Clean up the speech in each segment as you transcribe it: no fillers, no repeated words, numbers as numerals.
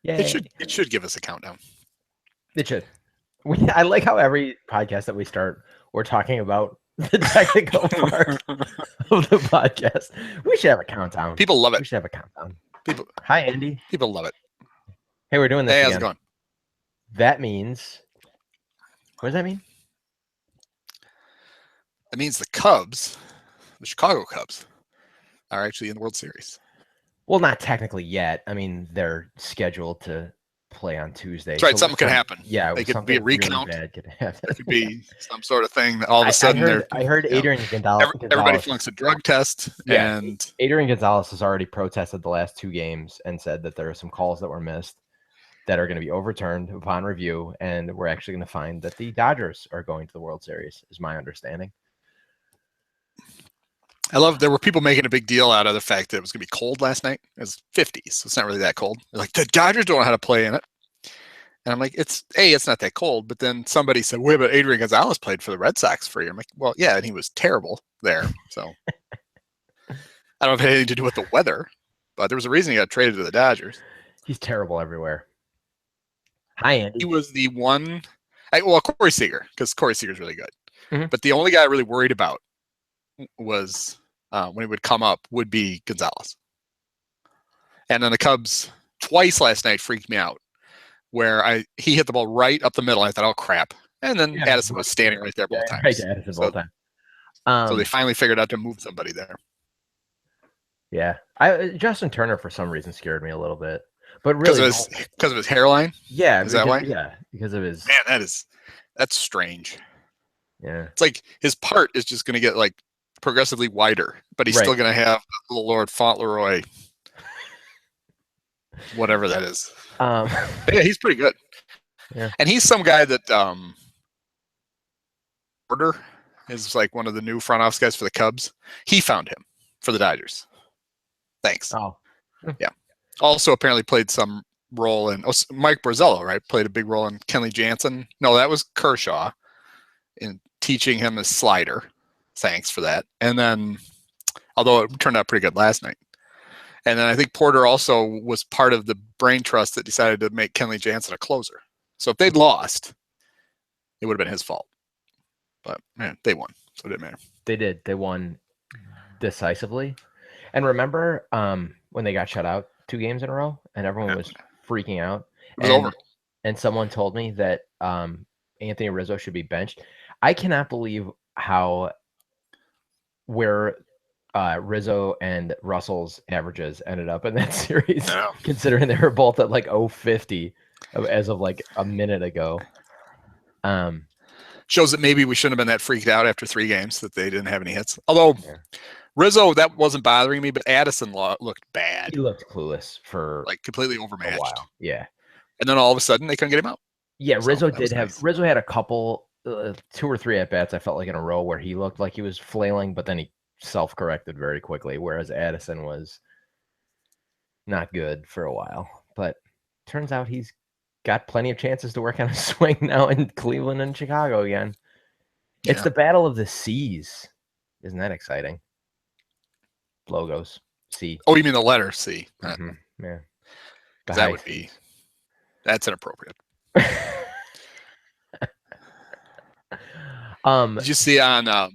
Yay. It should give us a countdown. It should. I like how every podcast that we start, we're talking about the technical part of the podcast. We should have a countdown. People love it. We should have a countdown. People, Hi, Andy. people love it. Hey, we're doing this Hey, again. how's it going? That means, what does that mean? That means the Cubs, the Chicago Cubs, are actually in the World Series. Well, not technically yet. I mean, they're scheduled to play on Tuesday. That's right. Something could happen. Yeah, they could be a recount. Really bad could happen. There could be some sort of thing that all of a sudden I heard Adrian Gonzalez. Everybody flunks a drug test, and Adrian Gonzalez has already protested the last 2 games and said that there are some calls that were missed that are going to be overturned upon review, and we're actually going to find that the Dodgers are going to the World Series, is my understanding. I love there were people making a big deal out of the fact that it was going to be cold last night. It was 50s, so it's not really that cold. They're like, the Dodgers don't know how to play in it. And I'm like, it's not that cold. But then somebody said, wait, but Adrian Gonzalez played for the Red Sox for a year. I'm like, well, yeah, and he was terrible there. So I don't know if it had anything to do with the weather, but there was a reason he got traded to the Dodgers. He's terrible everywhere. Hi, Andy. He was the one, Corey Seager, because Corey Seager's really good. Mm-hmm. But the only guy I really worried about was when he would come up would be Gonzalez. And then the Cubs twice last night freaked me out, where he hit the ball right up the middle. I thought, oh crap! And then Addison was standing right there both times. Right, Addison both times. So they finally figured out to move somebody there. Yeah, Justin Turner for some reason scared me a little bit, but really because of his hairline. Yeah, is that why? Yeah, because of his. Man, that's strange. Yeah, it's like his part is just going to get like progressively wider, but he's still going to have little Lord Fauntleroy, whatever that is. Yeah, he's pretty good. Yeah, and he's some guy that Porter is like one of the new front office guys for the Cubs. He found him for the Dodgers. Thanks. Oh, yeah. Also, apparently played some role in Mike Borzello, right? Played a big role in Kenley Jansen. No, that was Kershaw in teaching him a slider. Thanks for that. And then, although it turned out pretty good last night. And then I think Porter also was part of the brain trust that decided to make Kenley Jansen a closer. So if they'd lost, it would have been his fault. But man, they won, so it didn't matter. They did. They won decisively. And remember when they got shut out 2 games in a row, and everyone was freaking out. It was over. And someone told me that Anthony Rizzo should be benched. I cannot believe where Rizzo and Russell's averages ended up in that series, considering they were both at like 050 as of like a minute ago. Shows that maybe we shouldn't have been that freaked out after 3 games that they didn't have any hits. Although Rizzo, that wasn't bothering me, but Addison looked bad. He looked clueless for like completely overmatched. A while. Yeah. And then all of a sudden they couldn't get him out. Yeah, Rizzo Rizzo had a couple 2 or 3 at bats, I felt like, in a row where he looked like he was flailing, but then he self-corrected very quickly, whereas Addison was not good for a while. But turns out he's got plenty of chances to work on a swing now in Cleveland and Chicago again. Yeah. It's the battle of the C's. Isn't that exciting? Logos. C. Oh, you mean the letter C? Mm-hmm. Yeah. That's inappropriate. Did you see on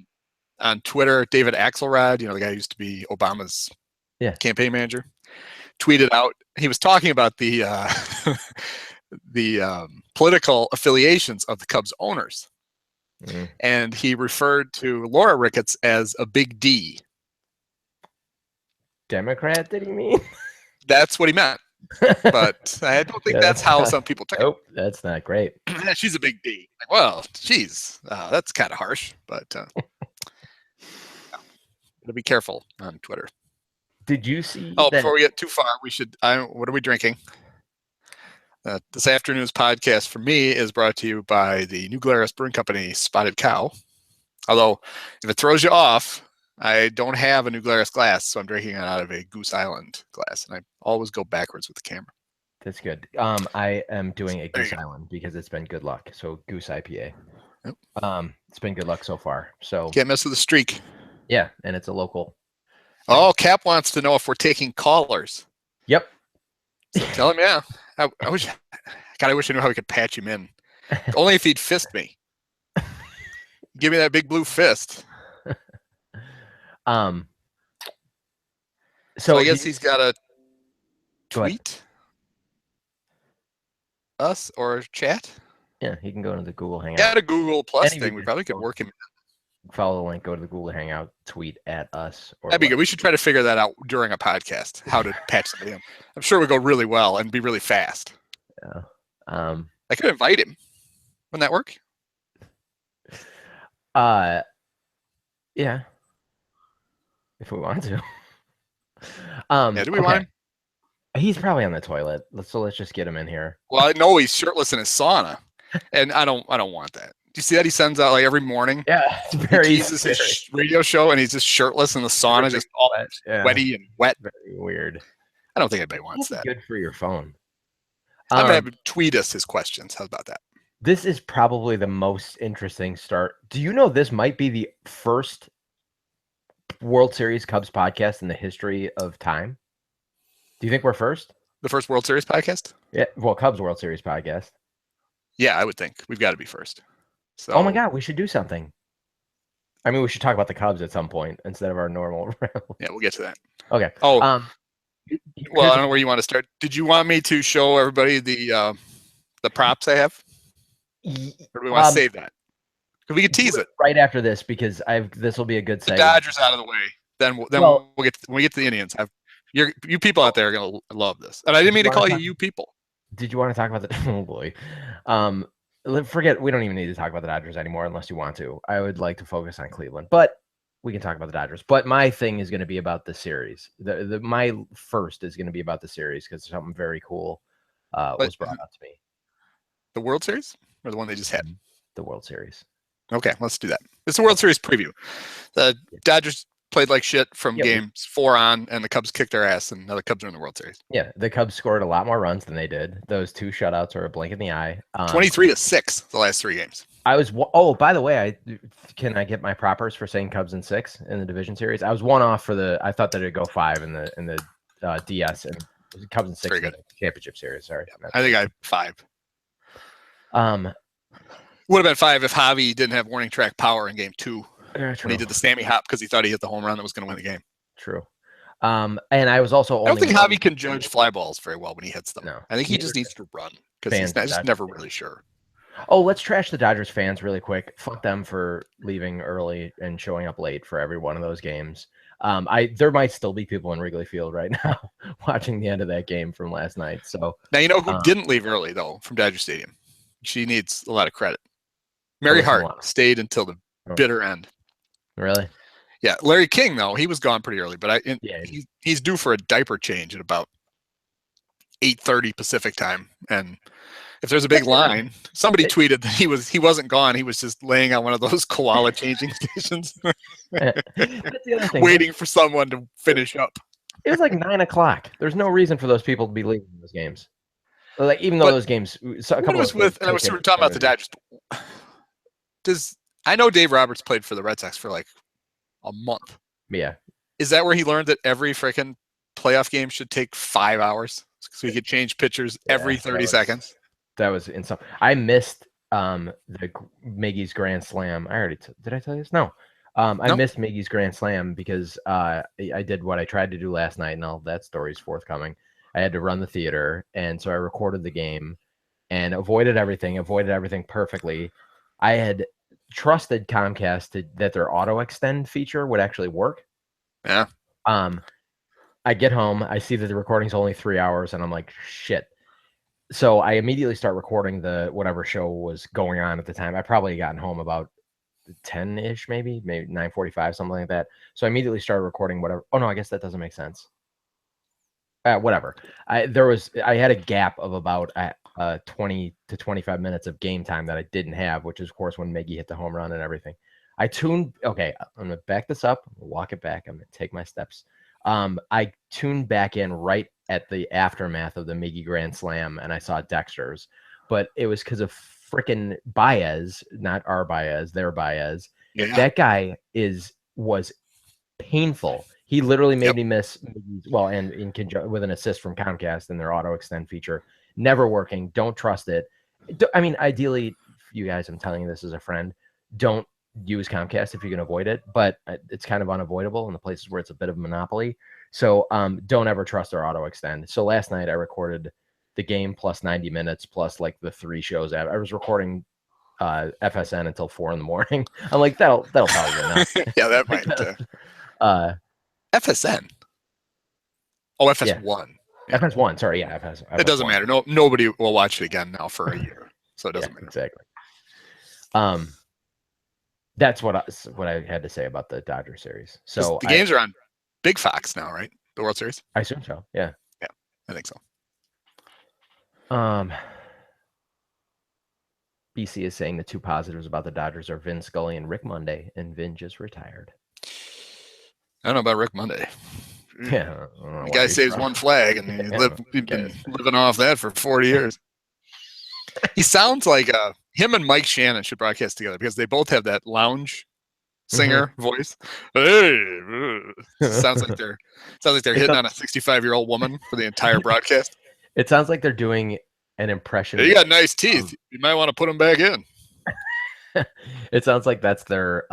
Twitter, David Axelrod, the guy who used to be Obama's campaign manager, tweeted out, he was talking about the political affiliations of the Cubs owners. Mm-hmm. And he referred to Laura Ricketts as a big D. Democrat, did he mean? That's what he meant. But I don't think that's how some people take it. Oh, that's not great. She's a big D. Like, well, geez, that's kind of harsh, but gotta be careful on Twitter. Did you see? Before we get too far, we should. What are we drinking? This afternoon's podcast for me is brought to you by the New Glarus Brewing Company Spotted Cow. Although, if it throws you off, I don't have a New Glarus glass, so I'm drinking it out of a Goose Island glass, and I always go backwards with the camera. That's good. I am doing a Goose Island because it's been good luck. So Goose IPA. Yep. It's been good luck so far. So can't mess with the streak. Yeah, and it's a local. Oh, Cap wants to know if we're taking callers. Yep. So tell him, I wish, God, I wish I knew how we could patch him in. Only if he'd fist me. Give me that big blue fist. So I guess he's got to tweet us or chat. Yeah, he can go to the Google Hangout. Got a Google Plus thing. We probably could work him. Follow the link, go to the Google Hangout, tweet at us. Or that'd be good. We should try to figure that out during a podcast, how to patch somebody in. I'm sure it would go really well and be really fast. Yeah. I could invite him. Wouldn't that work? Yeah. If we want to. Yeah, do we want him? He's probably on the toilet. Let's just get him in here. Well, I know he's shirtless in his sauna, and I don't want that. Do you see that he sends out like every morning? Yeah, it's very he teases his radio show, and he's just shirtless in the sauna, just all sweaty and wet. Very weird. I don't think anybody wants that. Good for your phone. I'm gonna have him tweet us his questions. How about that? This is probably the most interesting start. Do you know this might be the first World Series Cubs podcast in the history of time? Do you think we're first? The first World Series podcast? Yeah, well, Cubs World Series podcast. Yeah, I would think we've got to be first. So, oh my God, we should do something. I mean, we should talk about the Cubs at some point instead of our normal round. Yeah, we'll get to that. Okay. Oh, well, I don't know where you want to start. Did you want me to show everybody the props I have? Or do we want to save that? Because we could tease it right after this, because this will be a good segue. The Dodgers out of the way. Then we'll get when we get to the Indians. You people out there are gonna love this. And I didn't mean to call you people. Did you want to talk about the? Oh boy. Forget. We don't even need to talk about the Dodgers anymore unless you want to. I would like to focus on Cleveland, but we can talk about the Dodgers. But my thing is going to be about the series. My first is going to be about the series because something very cool was brought up to me. The World Series or the one they just had? The World Series. Okay, let's do that. It's a World Series preview. The Dodgers played like shit from games 4 on, and the Cubs kicked their ass, and now the Cubs are in the World Series. Yeah, the Cubs scored a lot more runs than they did. Those 2 shutouts are a blink in the eye. 23-6 the last 3 games. By the way, can I get my propers for saying Cubs in 6 in the division series? I was 1 off for I thought that it'd go 5 in the DS, and Cubs in 6 in the championship series. Sorry, I think I had 5. Would have been 5 if Javi didn't have warning track power in game 2 when he did the Sammy hop because he thought he hit the home run that was going to win the game. True. And I was also. I don't think Javi can judge fly balls very well when he hits them. No, I think he just needs to run because he's just never really sure. Oh, let's trash the Dodgers fans really quick. Fuck them for leaving early and showing up late for every one of those games. There might still be people in Wrigley Field right now watching the end of that game from last night. So now you know who didn't leave early though from Dodger Stadium. She needs a lot of credit. Mary Hart stayed until the bitter end. Really? Yeah. Larry King though, he was gone pretty early, but he's due for a diaper change at about 8:30 Pacific time, and if there's a big line, somebody tweeted that he wasn't gone. He was just laying on one of those koala changing stations, waiting for someone to finish up. It was like 9 o'clock. There's no reason for those people to be leaving those games. Like even though those games, a couple was with, and I was talking about the Dodgers. I know Dave Roberts played for the Red Sox for like a month. Yeah. Is that where he learned that every freaking playoff game should take 5 hours so he could change pitchers every 30 seconds? That was insane. I missed the Miggy's Grand Slam. I already did I tell you this? No. I missed Miggy's Grand Slam because I did what I tried to do last night, and all that story's forthcoming. I had to run the theater, and so I recorded the game and avoided everything perfectly. I had trusted Comcast that their auto extend feature would actually work. Yeah. I get home, I see that the recording's only 3 hours, and I'm like, shit. So I immediately start recording whatever show was going on at the time. I probably gotten home about 10-ish, maybe 9:45, something like that. So I immediately started recording whatever. Oh no, I guess that doesn't make sense. Whatever. I had a gap of about 20 to 25 minutes of game time that I didn't have, which is of course when Miggy hit the home run and everything. Okay, I'm gonna back this up, walk it back. I'm gonna take my steps. I tuned back in right at the aftermath of the Miggy Grand Slam, and I saw Dexter's, but it was because of freaking Baez, not our Baez, their Baez. Yeah. That guy was painful. He literally made me miss, well, and in conjunction with an assist from Comcast and their auto extend feature. Never working. Don't trust it. I mean, ideally, you guys, I'm telling you this as a friend, don't use Comcast if you can avoid it, but it's kind of unavoidable in the places where it's a bit of a monopoly. So don't ever trust their auto extend. So last night I recorded the game plus 90 minutes plus like the 3 shows. I was recording FSN until 4 a.m. I'm like, that'll probably be enough. Yeah, that might. FSN. Oh, FS1. Yeah. FS1. Sorry, yeah, FS. It doesn't matter. No, nobody will watch it again now for a year, so it doesn't matter. Exactly. That's what I had to say about the Dodger series. So the games are on Big Fox now, right? The World Series. I assume so. Yeah. Yeah, I think so. BC is saying the 2 positives about the Dodgers are Vin Scully and Rick Monday, and Vin just retired. I don't know about Rick Monday. Yeah, the guy saves one flag, and he's been living off that for 40 years. He sounds like him and Mike Shannon should broadcast together because they both have that lounge singer voice. Hey, sounds like they're hitting on a 65-year-old woman for the entire broadcast. It sounds like they're doing an impression. You got nice teeth. You might want to put them back in. It sounds like that's their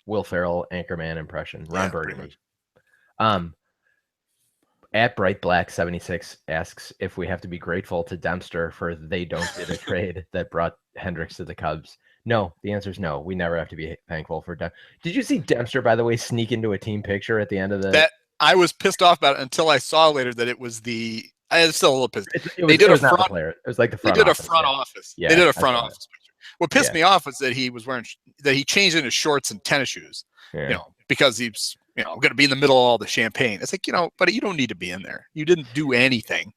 Will Ferrell Anchorman impression. Ron Burgundy. At Bright Black 76 asks if we have to be grateful to Dempster for they don't did a trade that brought Hendricks to the Cubs. No, the answer is no. We never have to be thankful for Dempster. Did you see Dempster, by the way, sneak into a team picture at the end of the? That I was pissed off about it until I saw later that it was the. I was still a little pissed. They did a front player. It was like the front. They did a front office. Yeah, they did a front office picture. What pissed me off was that he was wearing he changed into shorts and tennis shoes. Yeah. You know, because he's going to be in the middle of all the champagne. It's like, buddy, you don't need to be in there. You didn't do anything.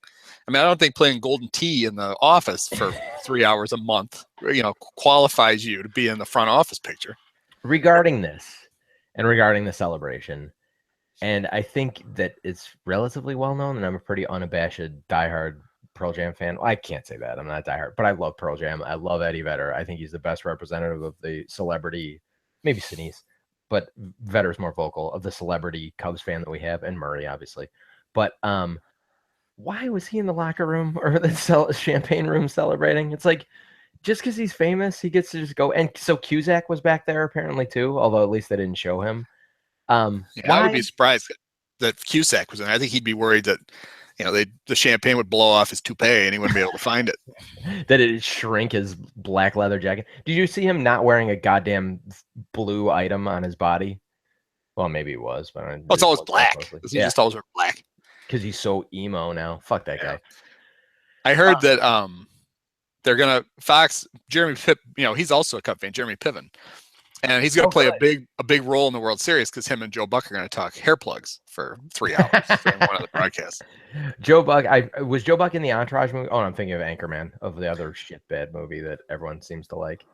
I mean, I don't think playing golden tea in the office for 3 hours a month, qualifies you to be in the front office picture. Regarding this and regarding the celebration, and I think that it's relatively well known, and I'm a pretty unabashed, diehard Pearl Jam fan. Well, I can't say that. I'm not diehard, but I love Pearl Jam. I love Eddie Vedder. I think he's the best representative of the celebrity, maybe Sinise, but Vedder's more vocal, of the celebrity Cubs fan that we have, and Murray, obviously. But why was he in the locker room or the champagne room celebrating? It's like, just because he's famous, he gets to just go. And so Cusack was back there apparently too, although at least they didn't show him. I would be surprised that Cusack was in. I think he'd be worried that the champagne would blow off his toupee and he wouldn't be able to find it. That it'd shrink his black leather jacket. Did you see him not wearing a goddamn blue item on his body? Well, maybe he was, but it's always black. He just always wear black because he's so emo now. Fuck that guy. I heard that they're gonna Fox Jeremy he's also a Cub fan, Jeremy Piven. And he's going to play a big role in the World Series because him and Joe Buck are going to talk hair plugs for 3 hours during one of the broadcasts. Joe Buck, was Joe Buck in the Entourage movie? Oh, I'm thinking of Anchorman, of the other shitbad movie that everyone seems to like.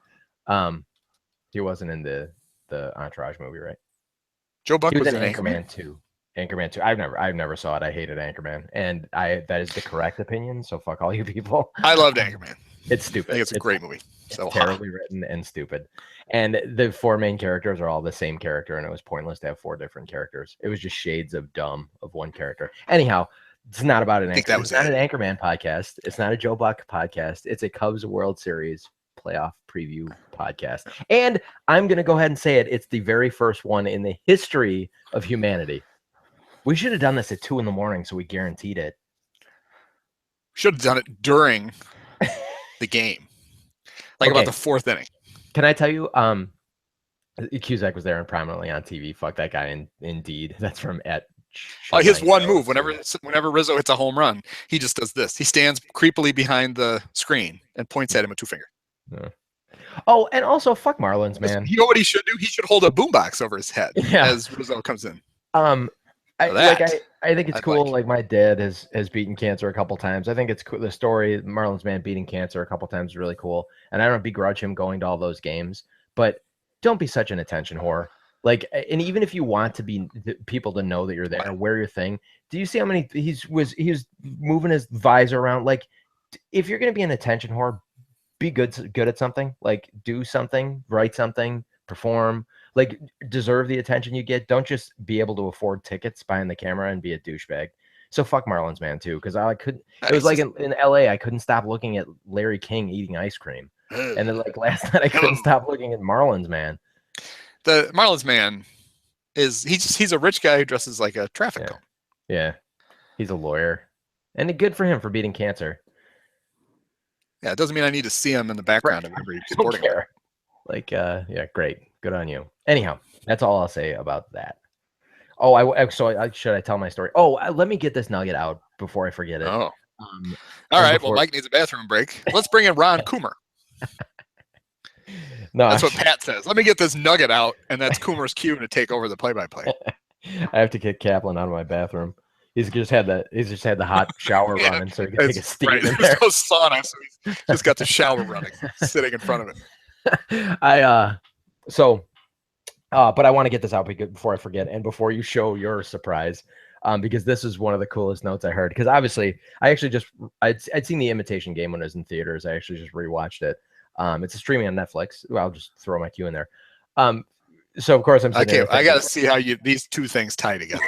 He wasn't in the Entourage movie, right? Joe Buck was in Anchorman 2. Anchorman 2. I've never saw it. I hated Anchorman, and that is the correct opinion. So fuck all you people. I loved Anchorman. It's stupid. I think it's a great movie. So terribly written and stupid. And the 4 main characters are all the same character, and it was pointless to have 4 different characters. It was just shades of dumb of one character. Anyhow, it's not about an Anchorman. It's not an Anchorman podcast. It's not a Joe Buck podcast. It's a Cubs World Series playoff preview podcast. And I'm going to go ahead and say it. It's the very first one in the history of humanity. We should have done this at 2 a.m. so we guaranteed it. Should have done it during the game. About the 4th inning. Can I tell you, Cusack was there and prominently on TV. Fuck that guy. Indeed. That's from his one move. Whenever Rizzo hits a home run, he just does this. He stands creepily behind the screen and points at him with 2 fingers. Yeah. Oh, and also fuck Marlins, man. You know what he should do? He should hold a boombox over his head as Rizzo comes in. I think it's cool. Like my dad has beaten cancer a couple times. I think it's cool. The story, Marlins man beating cancer a couple times is really cool. And I don't begrudge him going to all those games, but don't be such an attention whore. Like, and even if you want to be people to know that you're there, wear your thing. Do you see how many he was moving his visor around? Like, if you're going to be an attention whore, be good at something. Like, do something, write something, perform. like deserve the attention you get. Don't just be able to afford tickets behind the camera and be a douchebag. So fuck Marlins Man too, because I couldn't. It was like in LA, I couldn't stop looking at Larry King eating ice cream, and then like last night I couldn't stop looking at Marlins Man. The Marlins Man he's a rich guy who dresses like a traffic cone. Yeah, he's a lawyer, and good for him for beating cancer. Yeah, it doesn't mean I need to see him in the background of every sporting event. Like, yeah, great, good on you. Anyhow, that's all I'll say about that. Oh, should I tell my story? Oh, let me get this nugget out before I forget it. Oh, all right. Well, Mike needs a bathroom break. Let's bring in Ron Coomer. No, that's what Pat says. Let me get this nugget out, and that's Coomer's cue to take over the play-by-play. I have to kick Kaplan out of my bathroom. He's just had the hot shower running, so he can take a steam in there. There's no sauna, so he's just got the shower running, sitting in front of it. But I want to get this out before I forget, and before you show your surprise, because this is one of the coolest notes I heard. Because obviously, I'd seen The Imitation Game when it was in theaters. I actually just rewatched it. It's streaming on Netflix. Well, I'll just throw my cue in there. So of course I'm sitting there. I got to see how these two things tie together.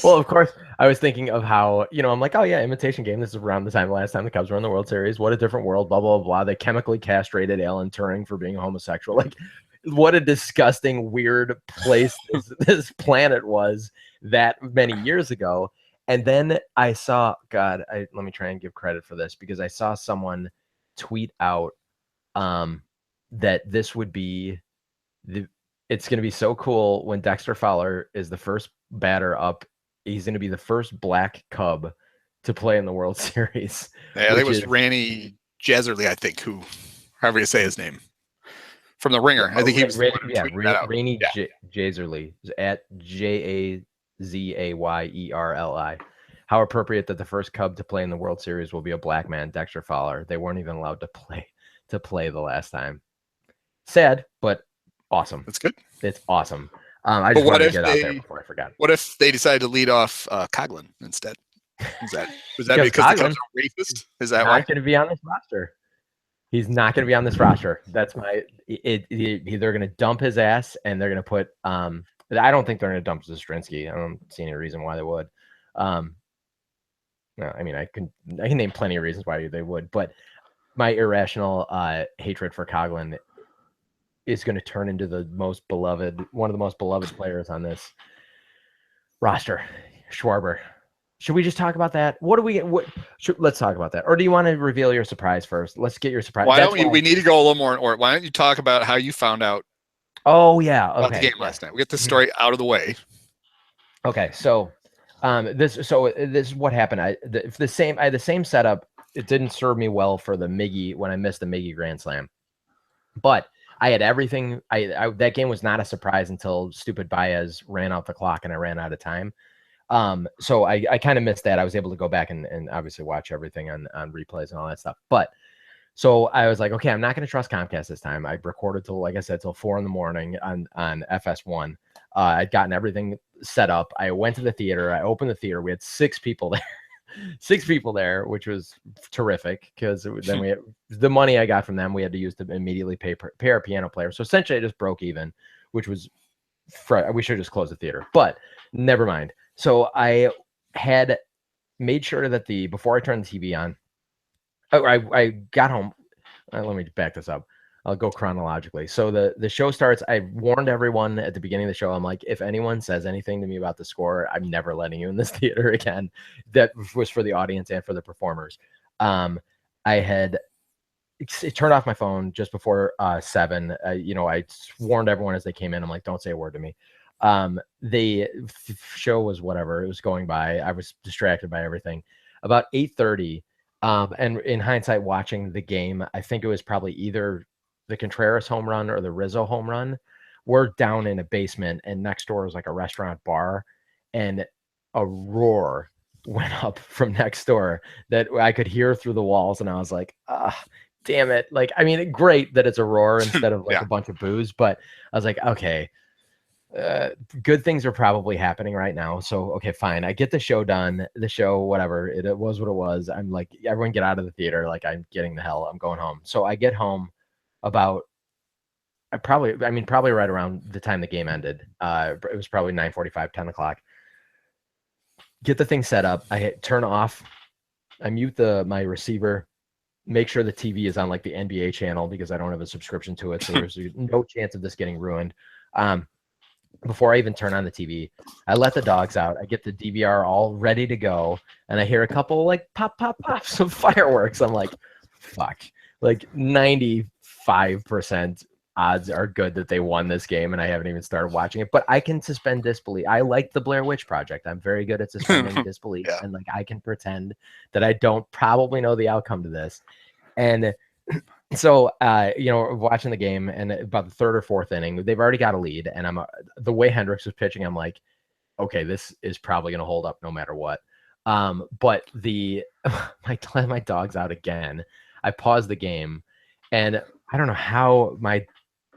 Well, of course, I was thinking of how, I'm like, oh yeah, Imitation Game. This is around the last time the Cubs were in the World Series. What a different world, blah, blah, blah. They chemically castrated Alan Turing for being homosexual. Like, what a disgusting, weird place this planet was that many years ago. And then I saw, let me try and give credit for this, because I saw someone tweet out that this would be it's going to be so cool when Dexter Fowler is the first batter up. He's going to be the first black Cub to play in the World Series. Yeah, I think it was Randy Jezerly, I think, however you say his name, from The Ringer. I think he was Randy Jezerly, at Jazayerli. How appropriate that the first Cub to play in the World Series will be a black man, Dexter Fowler. They weren't even allowed to play the last time. Sad, but awesome. That's good. It's awesome. I just wanted to get out there before I forgot. What if they decided to lead off Coughlin instead? Was that because the Cubs are racist? Is that why? He's not going to be on this roster. He's not going to be on this roster. That's they're going to dump his ass, and they're going to put. I don't think they're going to dump Zastrinski. I don't see any reason why they would. No, I mean, I can name plenty of reasons why they would, but my irrational hatred for Coughlin is going to turn into one of the most beloved players on this roster, Schwarber. Should we just talk about that? Let's talk about that. Or do you want to reveal your surprise first? Let's get your surprise. We need to go a little more. Or why don't you talk about how you found out? Oh yeah, about the game last night. We get the story out of the way. Okay, so this is what happened. I had the same setup. It didn't serve me well for the Miggy when I missed the Miggy Grand Slam, but I had everything. That game was not a surprise until stupid Baez ran out the clock and I ran out of time. So I kind of missed that. I was able to go back and obviously watch everything on replays and all that stuff. But so I was like, okay, I'm not going to trust Comcast this time. I recorded till 4 in the morning on FS1. I'd gotten everything set up. I went to the theater. I opened the theater. We had 6 people there. Which was terrific, because then we had the money I got from them. We had to use to immediately pay our piano player. So essentially I just broke even, which was we should just close the theater, but never mind. So I had made sure that before I turned the TV on, I got home. Let me back this up. I'll go chronologically. So the show starts. I warned everyone at the beginning of the show. I'm like, if anyone says anything to me about the score, I'm never letting you in this theater again. That was for the audience and for the performers. I had turned off my phone just before 7. I warned everyone as they came in. I'm like, don't say a word to me. The show was whatever. It was going by. I was distracted by everything. About 8:30. And in hindsight, watching the game, I think it was probably either the Contreras home run or the Rizzo home run. We're down in a basement, and next door was like a restaurant bar, and a roar went up from next door that I could hear through the walls. And I was like, damn it. Like, I mean, great that it's a roar instead of like a bunch of boos, but I was like, okay, good things are probably happening right now. So, okay, fine. I get the show done, whatever. It was what it was. I'm like, everyone get out of the theater. Like, I'm getting the hell, I'm going home. So I get home about, probably right around the time the game ended. It was probably 9:45, 10 o'clock. Get the thing set up. I turn off. I mute my receiver. Make sure the TV is on like the NBA channel because I don't have a subscription to it, so there's no chance of this getting ruined. Before I even turn on the TV, I let the dogs out. I get the DVR all ready to go, and I hear a couple like pop, pop, pops of fireworks. I'm like, fuck. Like 95% odds are good that they won this game, and I haven't even started watching it. But I can suspend disbelief. I like the Blair Witch Project. I'm very good at suspending disbelief, and like I can pretend that I don't probably know the outcome to this. And so, watching the game, and about the third or fourth inning, they've already got a lead, and the way Hendricks was pitching, I'm like, okay, this is probably going to hold up no matter what. But my dog's out again. I paused the game, and I don't know how my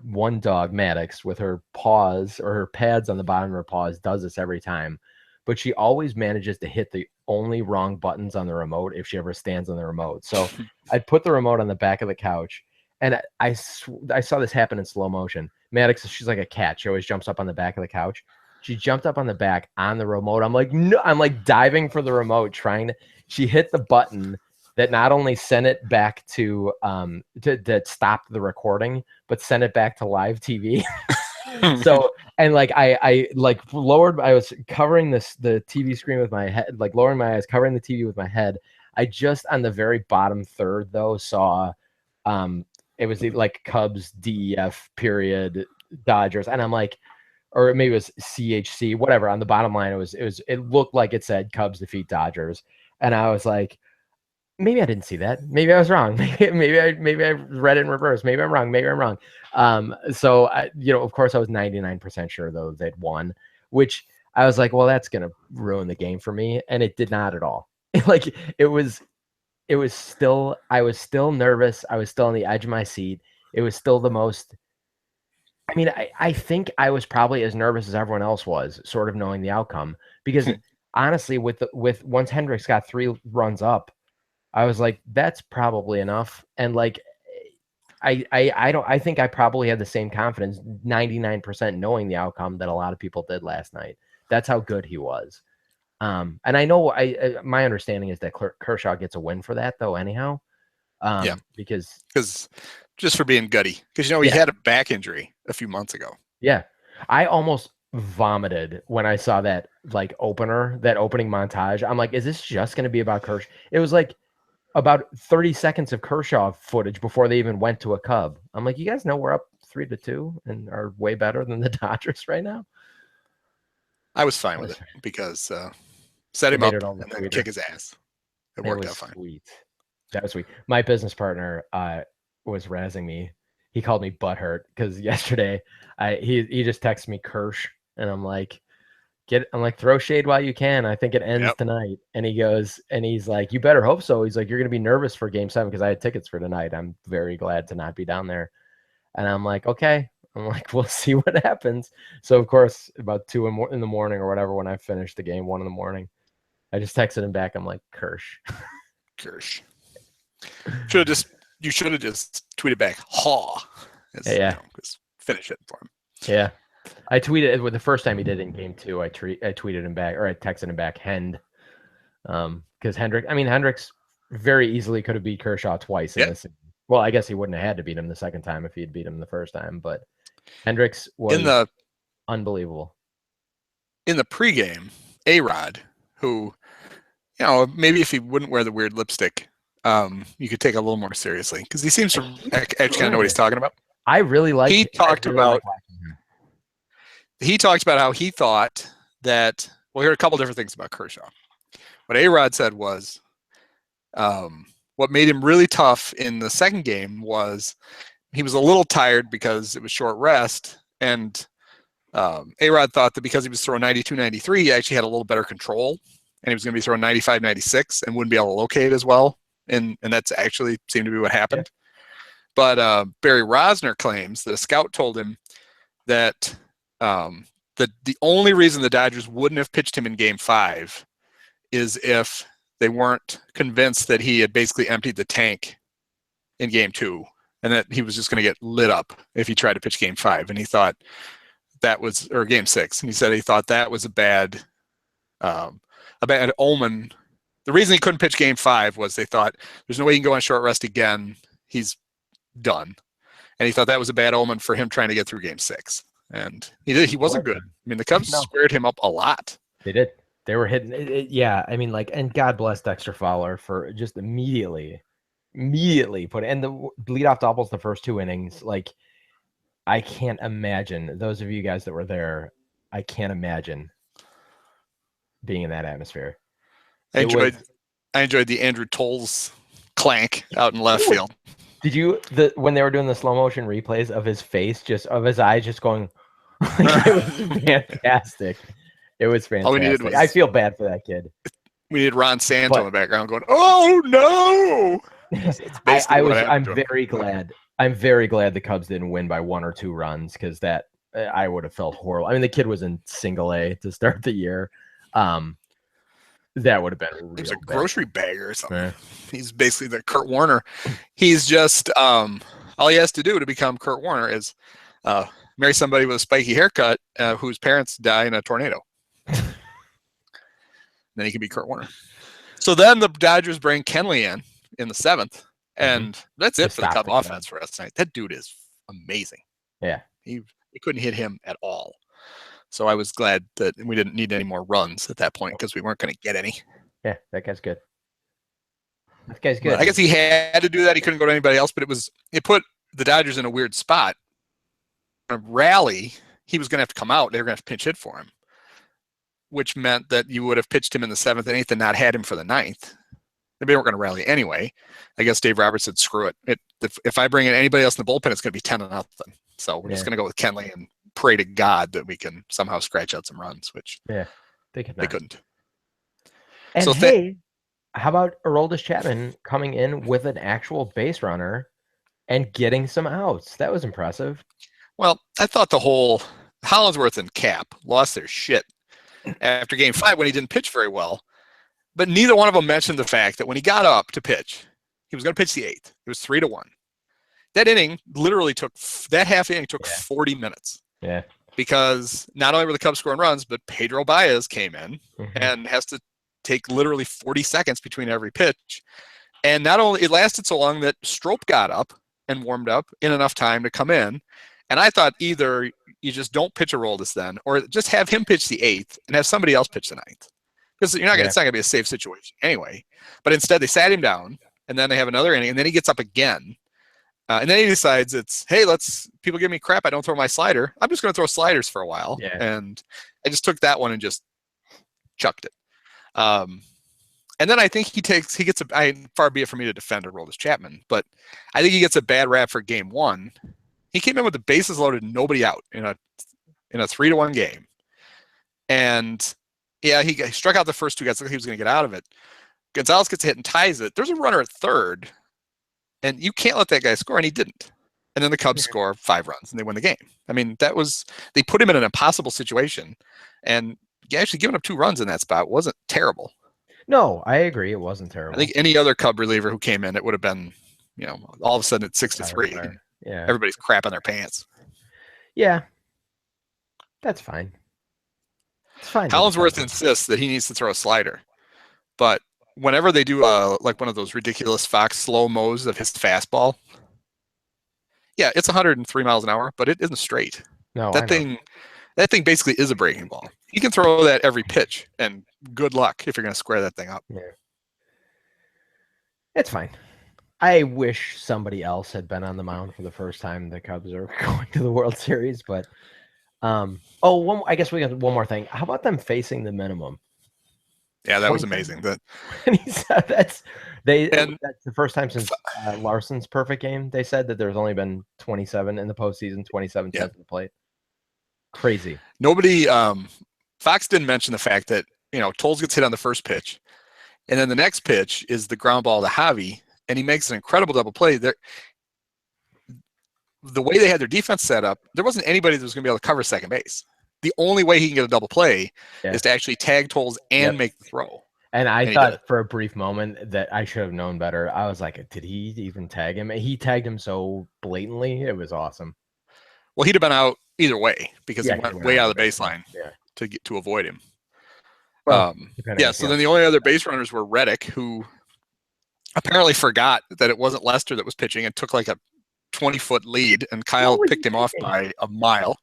one dog, Maddox, with her paws or her pads on the bottom of her paws, does this every time. But she always manages to hit the only wrong buttons on the remote if she ever stands on the remote. So I put the remote on the back of the couch, and I saw this happen in slow motion. Maddox, she's like a cat. She always jumps up on the back of the couch. She jumped up on the back on the remote. I'm like, no, I'm like diving for the remote, she hit the button that not only sent it back to stop the recording, but sent it back to live TV. So, and like I lowered, I was covering the TV screen with my head, like lowering my eyes, covering the TV with my head. I just on the very bottom third though saw it was like Cubs DEF period Dodgers, and I'm like, or maybe it was CHC, whatever. On the bottom line, it looked like it said Cubs defeat Dodgers, and I was like, maybe I didn't see that. Maybe I was wrong. Maybe I read it in reverse. Maybe I'm wrong. Maybe I'm wrong. So of course, I was 99% sure though they'd won, which I was like, well, that's gonna ruin the game for me, and it did not at all. Like it was still, I was still nervous. I was still on the edge of my seat. It was still the most. I mean, I think I was probably as nervous as everyone else was, sort of knowing the outcome, because honestly, with once Hendricks got 3 runs up, I was like, that's probably enough. And like, I think I probably had the same confidence, 99% knowing the outcome that a lot of people did last night. That's how good he was. And I know my understanding is that Kershaw gets a win for that though, anyhow. Yeah, because just for being gutty, because he had a back injury a few months ago. Yeah, I almost vomited when I saw that opening montage. I'm like, is this just going to be about Kershaw? It was like about 30 seconds of Kershaw footage before they even went to a Cub. I'm like, you guys know we're up 3-2 and are way better than the Dodgers right now. I was fine with it because set him up and then kick his ass. It worked out fine. Sweet. That was sweet. My business partner was razzing me. He called me butthurt because yesterday he just texted me Kersh, and I'm like, throw shade while you can. I think it ends tonight. And he's like, you better hope so. He's like, you're gonna be nervous for Game 7 because I had tickets for tonight. I'm very glad to not be down there. And I'm like, okay. I'm like, we'll see what happens. So of course, about 2 in the morning or whatever, when I finished the game, 1 in the morning, I just texted him back. I'm like, Kersh. You should have just tweeted back, "Haw." Just finish it for him. Yeah, I tweeted it the first time he did it in Game 2. I tweeted him back, or I texted him back, Hend, because Hendricks very easily could have beat Kershaw twice in this. Well, I guess he wouldn't have had to beat him the second time if he had beat him the first time, but Hendricks was unbelievable. In the pregame, A-Rod, who, maybe if he wouldn't wear the weird lipstick, you could take it a little more seriously because he seems to actually kind of know what he's talking about. I really like. He talked about how he thought that. Well, here are a couple different things about Kershaw. What A-Rod said was, what made him really tough in the second game was he was a little tired because it was short rest, and A-Rod thought that because he was throwing 92, 93, he actually had a little better control, and he was going to be throwing 95, 96 and wouldn't be able to locate as well. And that's actually seemed to be what happened. Yeah. But Barry Rosner claims that a scout told him that the only reason the Dodgers wouldn't have pitched him in Game 5 is if they weren't convinced that he had basically emptied the tank in Game 2, and that he was just going to get lit up if he tried to pitch Game 5, and he thought that was, or Game 6, and he said he thought that was a bad omen. The reason he couldn't pitch Game 5 was they thought there's no way he can go on short rest again. He's done, and he thought that was a bad omen for him trying to get through Game 6. And he did. He wasn't good. I mean, the Cubs squared him up a lot. They did. They were hitting it. Yeah, I mean, like, and God bless Dexter Fowler for just immediately put and the leadoff doubles the first 2 innings. Like, I can't imagine, those of you guys that were there, I can't imagine being in that atmosphere. I enjoyed the Andrew Tolles clank out in left field. Did you when they were doing the slow motion replays of his face, just of his eyes, just going? Like, it was fantastic. It was fantastic. All we needed was, I feel bad for that kid. We needed Ron Santo in the background going, "Oh no!" I'm very glad. I'm very glad the Cubs didn't win by 1 or 2 runs, because that I would have felt horrible. I mean, the kid was in Single A to start the year. That would have been real. He was a grocery bagger or something. Yeah. He's basically the Kurt Warner. He's just all he has to do to become Kurt Warner is marry somebody with a spiky haircut whose parents die in a tornado. Then he can be Kurt Warner. So then the Dodgers bring Kenley in the 7th, and that's it for the Cubs offense for us tonight. That dude is amazing. Yeah, he couldn't hit him at all. So I was glad that we didn't need any more runs at that point, because we weren't going to get any. Yeah, that guy's good. That guy's good. I guess he had to do that. He couldn't go to anybody else, but it put the Dodgers in a weird spot. A rally, he was going to have to come out. They were going to have to pinch hit for him, which meant that you would have pitched him in the 7th and 8th and not had him for the 9th. They weren't going to rally anyway. I guess Dave Roberts said, "Screw it. If I bring in anybody else in the bullpen, it's going to be 10-0. So we're just going to go with Kenley and pray to God that we can somehow scratch out some runs," which they couldn't. And so how about Aroldis Chapman coming in with an actual base runner and getting some outs? That was impressive. Well, I thought the whole Hollingsworth and Cap lost their shit after Game 5 when he didn't pitch very well. But neither one of them mentioned the fact that when he got up to pitch, he was going to pitch the 8th. It was 3-1. That inning literally that half inning took 40 minutes. Yeah. Because not only were the Cubs scoring runs, but Pedro Baez came in and has to take literally 40 seconds between every pitch. And not only it lasted so long that Strope got up and warmed up in enough time to come in. And I thought either you just don't pitch Aroldis then, or just have him pitch the 8th and have somebody else pitch the 9th. Because it's not going to be a safe situation anyway. But instead, they sat him down, and then they have another inning, and then he gets up again. And then he decides people give me crap, I don't throw my slider. I'm just going to throw sliders for a while. Yeah. And I just took that one and just chucked it. And then I think far be it for me to defend Aroldis Chapman, but I think he gets a bad rap for Game 1. He came in with the bases loaded, nobody out in a 3-1 game. And yeah, he struck out the first 2 guys. Like he was going to get out of it. Gonzalez gets hit and ties it. There's a runner at third, and you can't let that guy score, and he didn't. And then the Cubs score 5 runs, and they win the game. I mean, they put him in an impossible situation, and actually giving up 2 runs in that spot wasn't terrible. No, I agree. It wasn't terrible. I think any other Cub reliever who came in, it would have been, all of a sudden it's 6-3. Yeah. Everybody's crapping their pants. Yeah. That's fine. It's fine. Hollingsworth insists that he needs to throw a slider, but whenever they do like one of those ridiculous Fox slow-mos of his fastball, yeah, it's 103 miles an hour, but it isn't straight. No, that thing basically is a breaking ball. He can throw that every pitch, and good luck if you're going to square that thing up. Yeah. It's fine. I wish somebody else had been on the mound for the first time the Cubs are going to the World Series, but I guess we got one more thing. How about them facing the minimum? Yeah, that was amazing. And he said that's the first time since Larson's perfect game. They said that there's only been 27 in the postseason, 27 times at the plate. Crazy. Nobody, Fox didn't mention the fact that, Tolles gets hit on the first pitch, and then the next pitch is the ground ball to Javi, and he makes an incredible double play. The way they had their defense set up, there wasn't anybody that was going to be able to cover second base. The only way he can get a double play is to actually tag Tolles and make the throw. And I And he did it. thought for a brief moment that I should have known better. I was like, did he even tag him? He tagged him so blatantly. It was awesome. Well, he'd have been out either way because Yeah, he he went went way out out of of the baseline Yeah. to avoid him. Well, depending Yeah. on So then the only other base runners were Reddick, who apparently forgot that it wasn't Lester that was pitching and took like a 20-foot lead, and Kyle picked him off by a mile,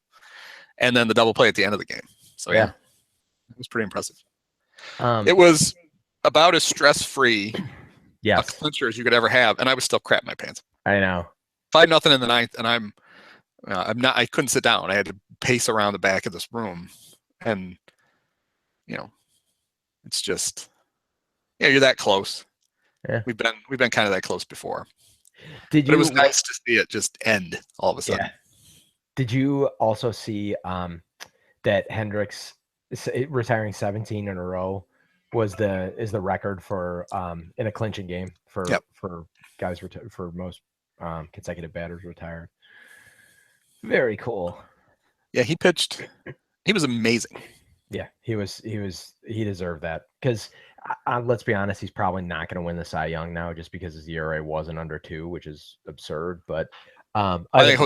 and then the double play at the end of the game. So yeah, it was pretty impressive. It was about as stress-free a clincher as you could ever have, and I was still crap my pants. I know. 5-0 in the ninth, and I'm not. I couldn't sit down. I had to pace around the back of this room, and it's just, you're that close. Yeah, we've been kind of that close before. But it was nice to see it just end all of a sudden. Yeah. Did you also see that Hendricks retiring 17 in a row is the record for in a clinching game for guys for most consecutive batters retired. Very cool. Yeah, he pitched. He was amazing. Yeah, he deserved that because let's be honest, he's probably not going to win the Cy Young now just because his ERA wasn't under 2, which is absurd. But I think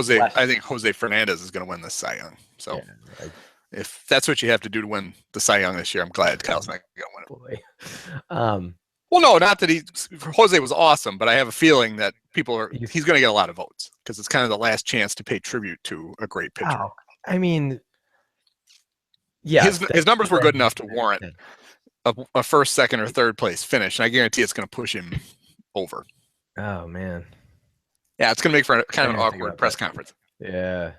Jose Fernandez is going to win this Cy Young. So yeah, if that's what you have to do to win the Cy Young this year, I'm glad Kyle's not going to win it. Well, no, not that Jose was awesome, but I have a feeling that he's going to get a lot of votes because it's kind of the last chance to pay tribute to a great pitcher. Oh, I mean, yeah, his numbers were good enough to warrant a first, second, or third place finish, and I guarantee it's going to push him over. Oh man, yeah, it's going to make for kind of an awkward press conference. Yeah.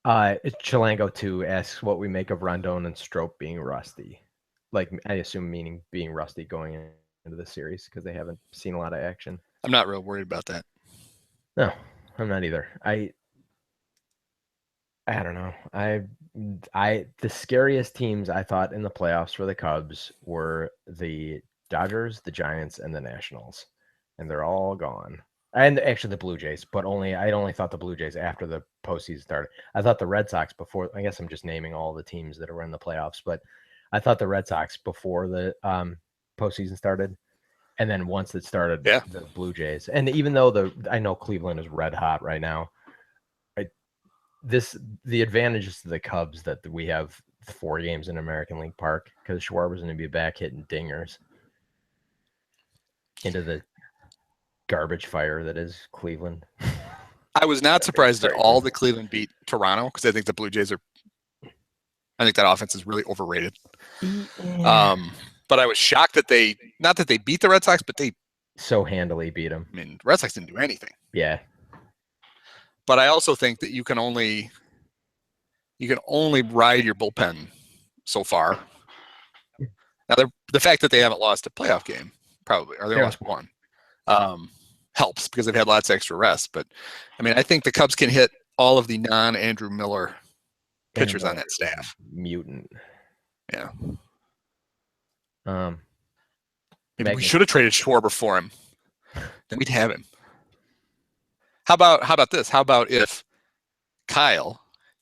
Chilango 2 asks what we make of Rondon and Strop being rusty. Like, I assume meaning being rusty going into the series because they haven't seen a lot of action. I'm not real worried about that. No, I'm not either. I don't know. The scariest teams I thought in the playoffs for the Cubs were the Dodgers, the Giants, and the Nationals, and they're all gone. And actually the Blue Jays, but I only thought the Blue Jays after the postseason started. I thought the Red Sox before. I guess I'm just naming all the teams that are in the playoffs, but I thought the Red Sox before the postseason started, and then once it started, the Blue Jays. And even though I know Cleveland is red hot right now, the advantages to the Cubs that we have 4 games in American League Park because Schwarber's going to be back hitting dingers into the garbage fire that is Cleveland. I was not surprised at all that Cleveland beat Toronto because I think the Blue Jays I think that offense is really overrated. Yeah. But I was shocked that not that they beat the Red Sox, but they so handily beat them. I mean, the Red Sox didn't do anything. Yeah. But I also think that you can only ride your bullpen so far. Now, the fact that they haven't lost a playoff game, probably, or they lost one, helps because they've had lots of extra rest. But, I mean, I think the Cubs can hit all of the non-Andrew Miller pitchers on that staff. Mutant. Yeah. Maybe we should have traded Schwarber for him. Then we'd have him. How about this? How about if Kyle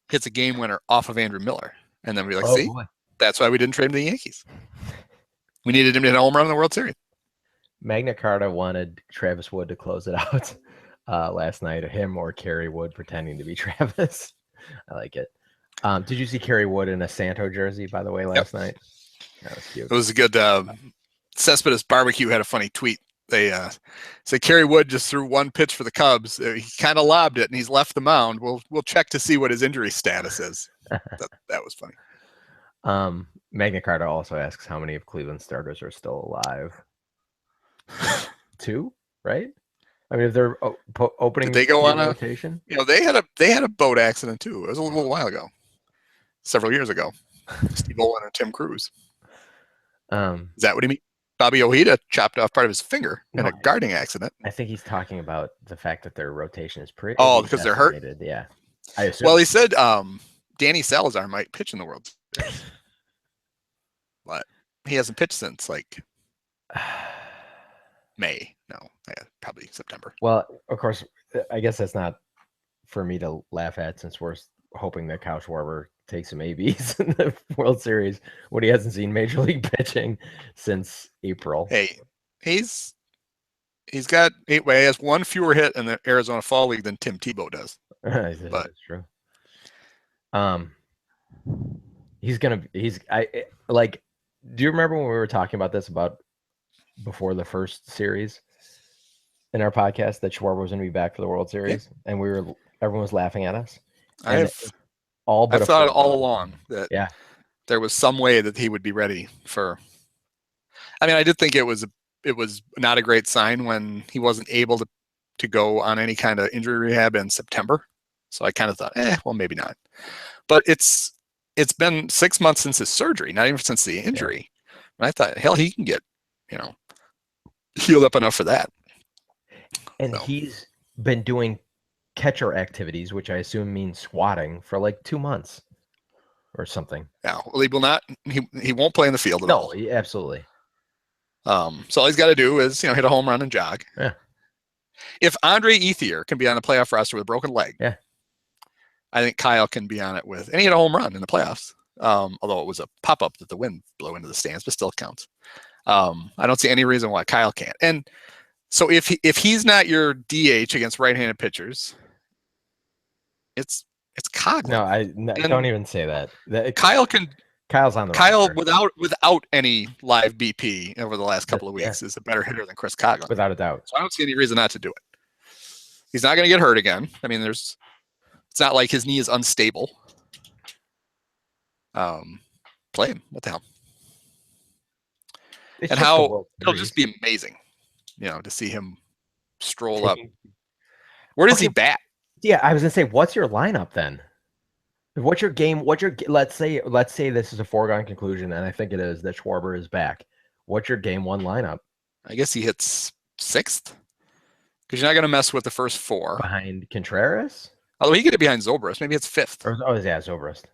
hits a game winner off of Andrew Miller, and then we're like, that's why we didn't trade him to the Yankees. We needed him to hit a home run in the World Series. Magna Carta wanted Travis Wood to close it out last night. Him or Kerry Wood pretending to be Travis. I like it. Did you see Kerry Wood in a Santo jersey, by the way, last night? That was cute. It was a good. Cespedes Barbecue had a funny tweet. They say Kerry Wood just threw one pitch for the Cubs. He kind of lobbed it, and he's left the mound. We'll check to see what his injury status is. that was funny. Magna Carta also asks how many of Cleveland's starters are still alive. 2, right? I mean, if they're opening, did they go on rotation? They had a boat accident too. It was a little while ago, several years ago. Steve Olin and Tim Cruz. Is that what he mean? Bobby Ojeda chopped off part of his finger in a guarding accident. I think he's talking about the fact that their rotation is pretty. Oh, because they're hurt. Yeah, I assume. Well, he said Danny Salazar might pitch in the World Series, but he hasn't pitched since like May. No, probably September. Well, of course, I guess that's not for me to laugh at since we're hoping that Kyle Schwarber take some ABs in the World Series when he hasn't seen Major League pitching since April. Hey, he's got he has one fewer hit in the Arizona Fall League than Tim Tebow does. That's true. Do you remember when we were talking about this before the first series in our podcast that Schwarber was going to be back for the World Series, and everyone was laughing at us. I've thought it all along that there was some way that he would be ready for. I mean, I did think it was not a great sign when he wasn't able to go on any kind of injury rehab in September. So I kind of thought, well, maybe not. But it's been 6 months since his surgery, not even since the injury. And I thought, hell, he can get, healed up enough for that. And he's been doing catcher activities, which I assume means swatting, for like 2 months or something. Yeah, well, he will not. He won't play in the field at all. No, absolutely. So all he's got to do is hit a home run and jog. Yeah. If Andre Ethier can be on the playoff roster with a broken leg, I think Kyle can be on it and he hit a home run in the playoffs. Although it was a pop up that the wind blew into the stands, but still counts. I don't see any reason why Kyle can't. And so if he's not your DH against right-handed pitchers, it's Coughlin. No, don't even say that. Kyle's on the Kyle roster. without any live BP over the last couple of weeks is a better hitter than Chris Coughlin, without a doubt. So I don't see any reason not to do it. He's not going to get hurt again. I mean, it's not like his knee is unstable. Play him. What the hell? And it'll just be amazing, to see him stroll up. Where does he bat? Yeah, I was gonna say, what's your lineup then? What's your game? Let's say this is a foregone conclusion, and I think it is, that Schwarber is back. What's your game one lineup? I guess he hits sixth, because you're not gonna mess with the first four behind Contreras. Although he could get behind Zobrist, maybe it's fifth. Zobrist.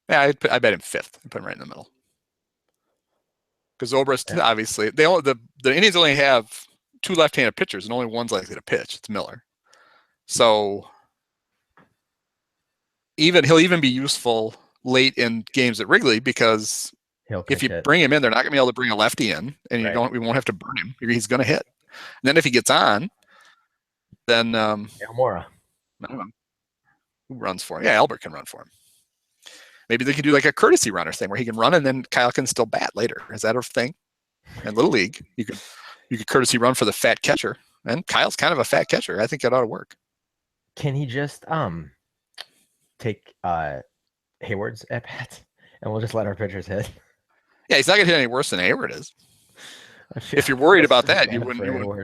Yeah, I bet him fifth. I put him right in the middle. Because Zobrist, obviously, the Indians only have 2 left-handed pitchers, and only one's likely to pitch. It's Miller. So he'll even be useful late in games at Wrigley, because if you bring him in, they're not going to be able to bring a lefty in, and we won't have to burn him. He's going to hit. And then if he gets on, then Almora. I don't know who runs for him. Yeah, Albert can run for him. Maybe they could do like a courtesy runner thing where he can run and then Kyle can still bat later. Is that a thing? In Little League, you could courtesy run for the fat catcher, and Kyle's kind of a fat catcher. I think that ought to work. Can he just take Hayward's at bat, and we'll just let our pitchers hit? Yeah, he's not gonna hit any worse than Hayward is. If you're worried about that,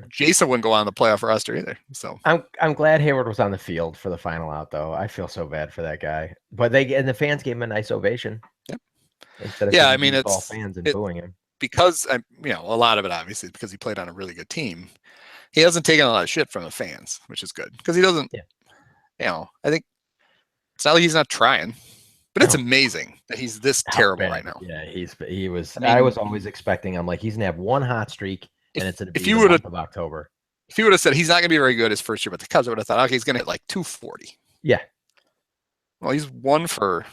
Jason wouldn't go on the playoff roster either. So I'm glad Hayward was on the field for the final out, though. I feel so bad for that guy. But the fans gave him a nice ovation. Yep. Instead of it's fans and booing him. Because a lot of it obviously is because he played on a really good team. He hasn't taken a lot of shit from the fans, which is good, because he doesn't. Yeah. I think it's not like he's not trying. But it's amazing that he's this terrible right now. Yeah, he was. I was always expecting him, like, he's gonna have one hot streak, and it's gonna be the month of October. If you would have said he's not gonna be very good his first year with the Cubs, I would have thought, okay, he's gonna hit like 240. Yeah. Well, he's one for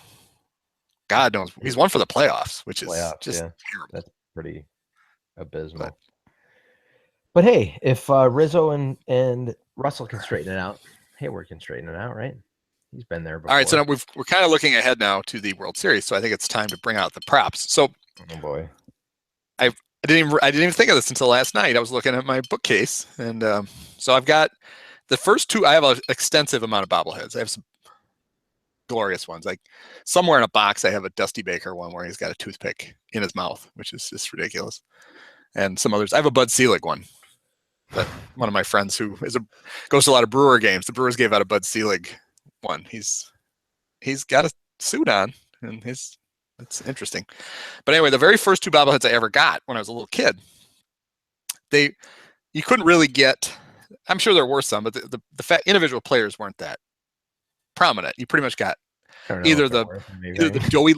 God knows. He's one for the playoffs, which is just terrible. That's pretty abysmal. But hey, if Rizzo and Russell can straighten it out, Hayward can straighten it out, right? He's been there before. All right, so now we're kind of looking ahead now to the World Series, so I think it's time to bring out the props. So, oh boy, I didn't even think of this until last night. I was looking at my bookcase, and so I've got the first two. I have an extensive amount of bobbleheads. I have some glorious ones. Like somewhere in a box, I have a Dusty Baker one where he's got a toothpick in his mouth, which is just ridiculous. And some others. I have a Bud Selig one. But one of my friends who goes to a lot of Brewer games. The Brewers gave out a Bud Selig one. He's got a suit on, and it's interesting. But anyway, the very first two bobbleheads I ever got when I was a little kid, you couldn't really get. I'm sure there were some, but the individual players weren't that prominent. You pretty much got either the doughy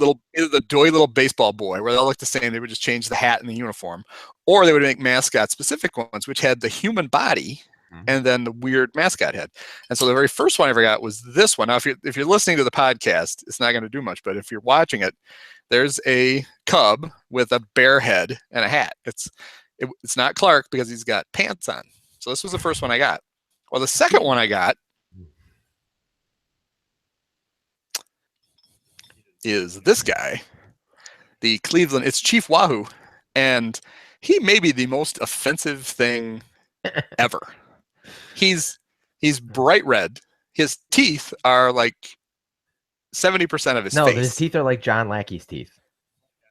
little baseball boy, where they all look the same. They would just change the hat and the uniform, or they would make mascot specific ones, which had the human body and then the weird mascot head. And so the very first one I ever got was this one. Now, if you're listening to the podcast, it's not going to do much, but if you're watching it, there's a cub with a bear head and a hat. It's not Clark because he's got pants on. So this was the first one I got. Well, the second one I got is this guy, the Cleveland. It's Chief Wahoo, and he may be the most offensive thing ever. He's bright red. His teeth are like 70% of his face. No, his teeth are like John Lackey's teeth.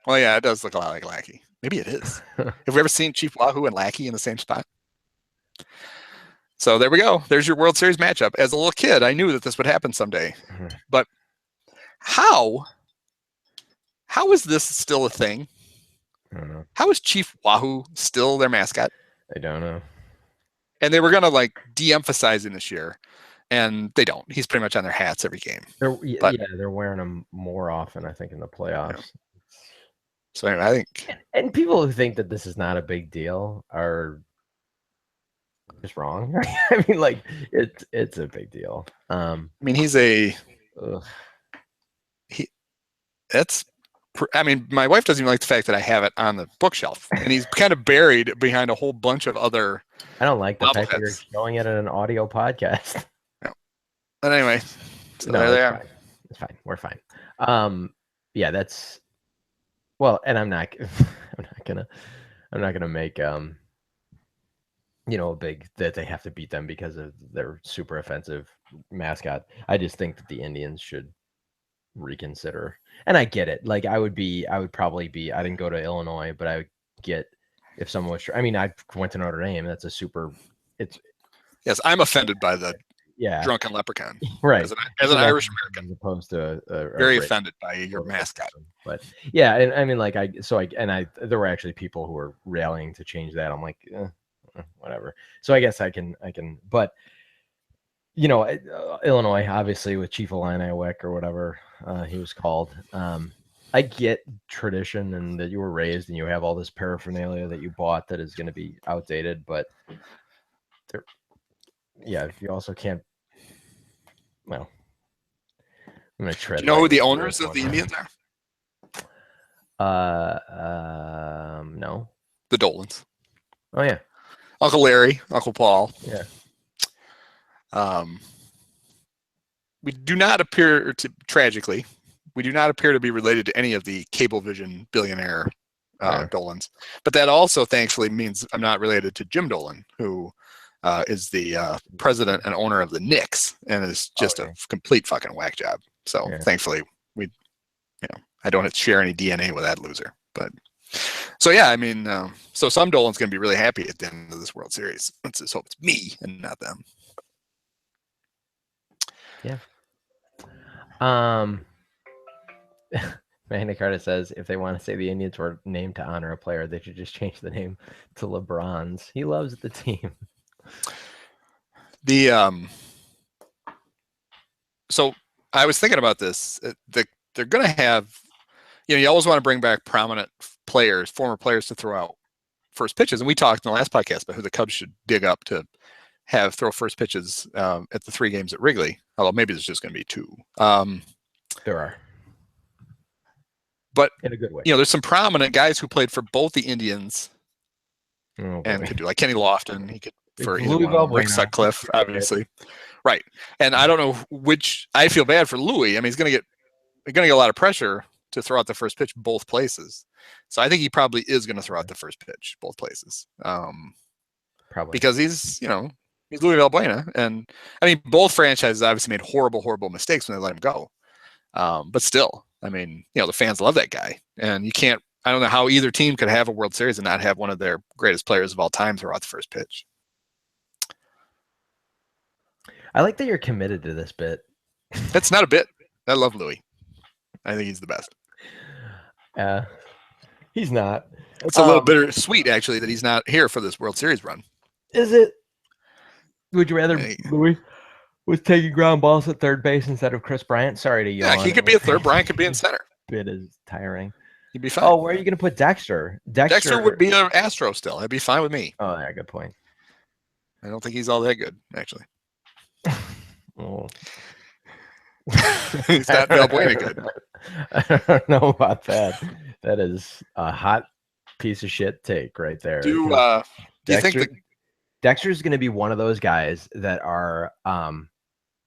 Well, yeah, it does look a lot like Lackey. Maybe it is. Have we ever seen Chief Wahoo and Lackey in the same spot? So there we go. There's your World Series matchup. As a little kid, I knew that this would happen someday. But how is this still a thing? I don't know. How is Chief Wahoo still their mascot? I don't know. And they were going to like de-emphasize him this year, and they don't. He's pretty much on their hats every game. They're wearing them more often, I think, in the playoffs. Yeah. So anyway, I think, and people who think that this is not a big deal are just wrong. I mean, like it's a big deal. I mean, my wife doesn't even like the fact that I have it on the bookshelf, and he's kind of buried behind a whole bunch of other. I don't like the fact that you're showing it in an audio podcast. No. But anyway, so no, there they are. Fine. It's fine. We're fine. Yeah, that's. Well, and I'm not gonna make a big that they have to beat them because of their super offensive mascot. I just think that the Indians should reconsider. And I get it. Like I didn't go to Illinois, but I would get if someone was. I mean, I went to Notre Dame. That's Yes, I'm offended by the drunken leprechaun. Right. As an Irish American, as opposed to very offended by your mascot. But yeah, and I mean, like there were actually people who were rallying to change that. I'm like, whatever. So I guess I can, but Illinois, obviously with Chief Illini or whatever he was called. I get tradition and that you were raised and you have all this paraphernalia that you bought that is going to be outdated, but you also can't. Well, I'm going to tread. Do you know who the owners of the Indians are? No. The Dolans. Oh yeah. Uncle Larry, Uncle Paul. Yeah. We do not appear to, tragically, be related to any of the Cablevision billionaire Dolans. But that also, thankfully, means I'm not related to Jim Dolan, who is the president and owner of the Knicks, and is just a complete fucking whack job. So thankfully, I don't have to share any DNA with that loser. But so yeah, I mean, so some Dolan's going to be really happy at the end of this World Series. Let's just hope it's me and not them. Yeah. Magna Carta says if they want to say the Indians were named to honor a player, they should just change the name to LeBron's. He loves the team. So I was thinking about this. They're going to have, you always want to bring back prominent players, former players, to throw out first pitches. And we talked in the last podcast about who the Cubs should dig up to throw first pitches at the 3 games at Wrigley. Although maybe there's just going to be 2. There are. But in a good way. There's some prominent guys who played for both the Indians and could do, like Kenny Lofton. He could for either one. Rick Sutcliffe, obviously. Right. And I don't know which. I feel bad for Louis. I mean, he's going to get a lot of pressure to throw out the first pitch both places. So I think he probably is going to throw out the first pitch both places. Probably because he's Louis Valbuena, and I mean both franchises obviously made horrible mistakes when they let him go. But still, I mean, the fans love that guy, and you can't. I don't know how either team could have a World Series and not have one of their greatest players of all time throw out the first pitch. I like that you're committed to this bit. That's not a bit. I love Louis. I think he's the best. He's not. It's a little bittersweet, actually, that he's not here for this World Series run. Is it? Would you rather Louis was taking ground balls at third base instead of Chris Bryant? Sorry to yawn. Yeah, he could be at third. Bryant could be in center. Bit is tiring. He'd be fine. Oh, where are you going to put Dexter? Dexter would be an Astro still. That'd be fine with me. Oh, yeah, good point. I don't think he's all that good, actually. Oh. He's not Valbuena good. I don't know about that. That is a hot piece of shit take right there. Do you think that Dexter's going to be one of those guys that are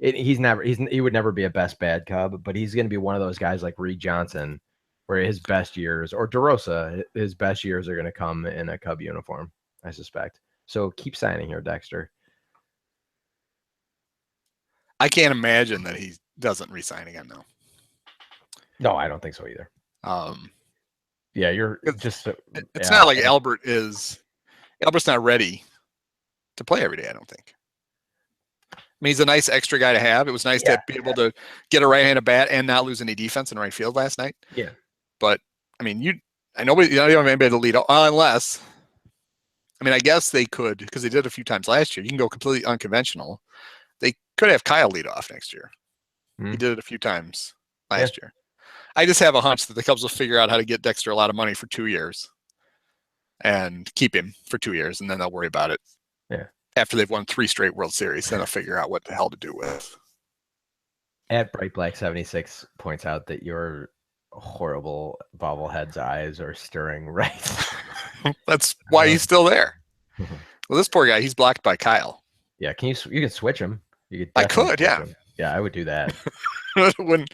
he would never be a best bad Cub, but he's going to be one of those guys like Reed Johnson, where his best years, or DeRosa, his best years are going to come in a Cub uniform, I suspect. So keep signing here, Dexter. I can't imagine that he doesn't resign again now. No, I don't think so either. Yeah, you're just. It's not like Albert's not ready to play every day, I don't think. I mean, he's a nice extra guy to have. It was nice to be able to get a right-handed bat and not lose any defense in right field last night. Yeah. But, I mean, you don't have anybody to lead unless, I mean, I guess they could, because they did a few times last year. You can go completely unconventional. They could have Kyle lead off next year. He did it a few times last year. I just have a hunch that the Cubs will figure out how to get Dexter a lot of money for 2 years and keep him for 2 years, and then they'll worry about it. Yeah. After they've won 3 straight World Series, then they'll figure out what the hell to do with. At Bright Black 76 points out that your horrible bobblehead's eyes are stirring right. That's why he's still there. Well, this poor guy, he's blocked by Kyle. Yeah, you can switch him. I could, yeah. Him. Yeah, I would do that. Would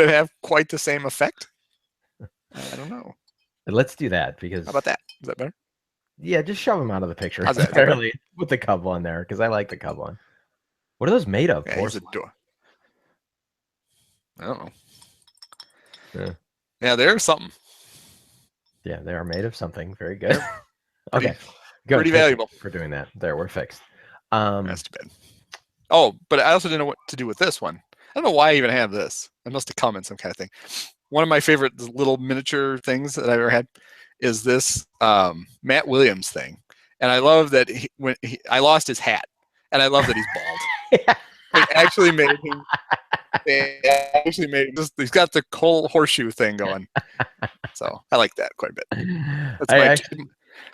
it have quite the same effect? I don't know. Let's do that, because how about that? Is that better? Yeah, just shove him out of the picture. How's that? Apparently, with the Cub one there, because I like the Cub one. What are those made of? Yeah, he's a door. I don't know. Yeah, they're something. Yeah, they are made of something. Very good. Okay. Good. Pretty valuable for doing that. There, we're fixed. That's too bad. Oh, but I also didn't know what to do with this one. I don't know why I even have this. I must have come in some kind of thing. One of my favorite little miniature things that I've ever had is this Matt Williams thing. And I love that I lost his hat. And I love that he's bald. They actually made him. He's got the whole horseshoe thing going. So I like that quite a bit. That's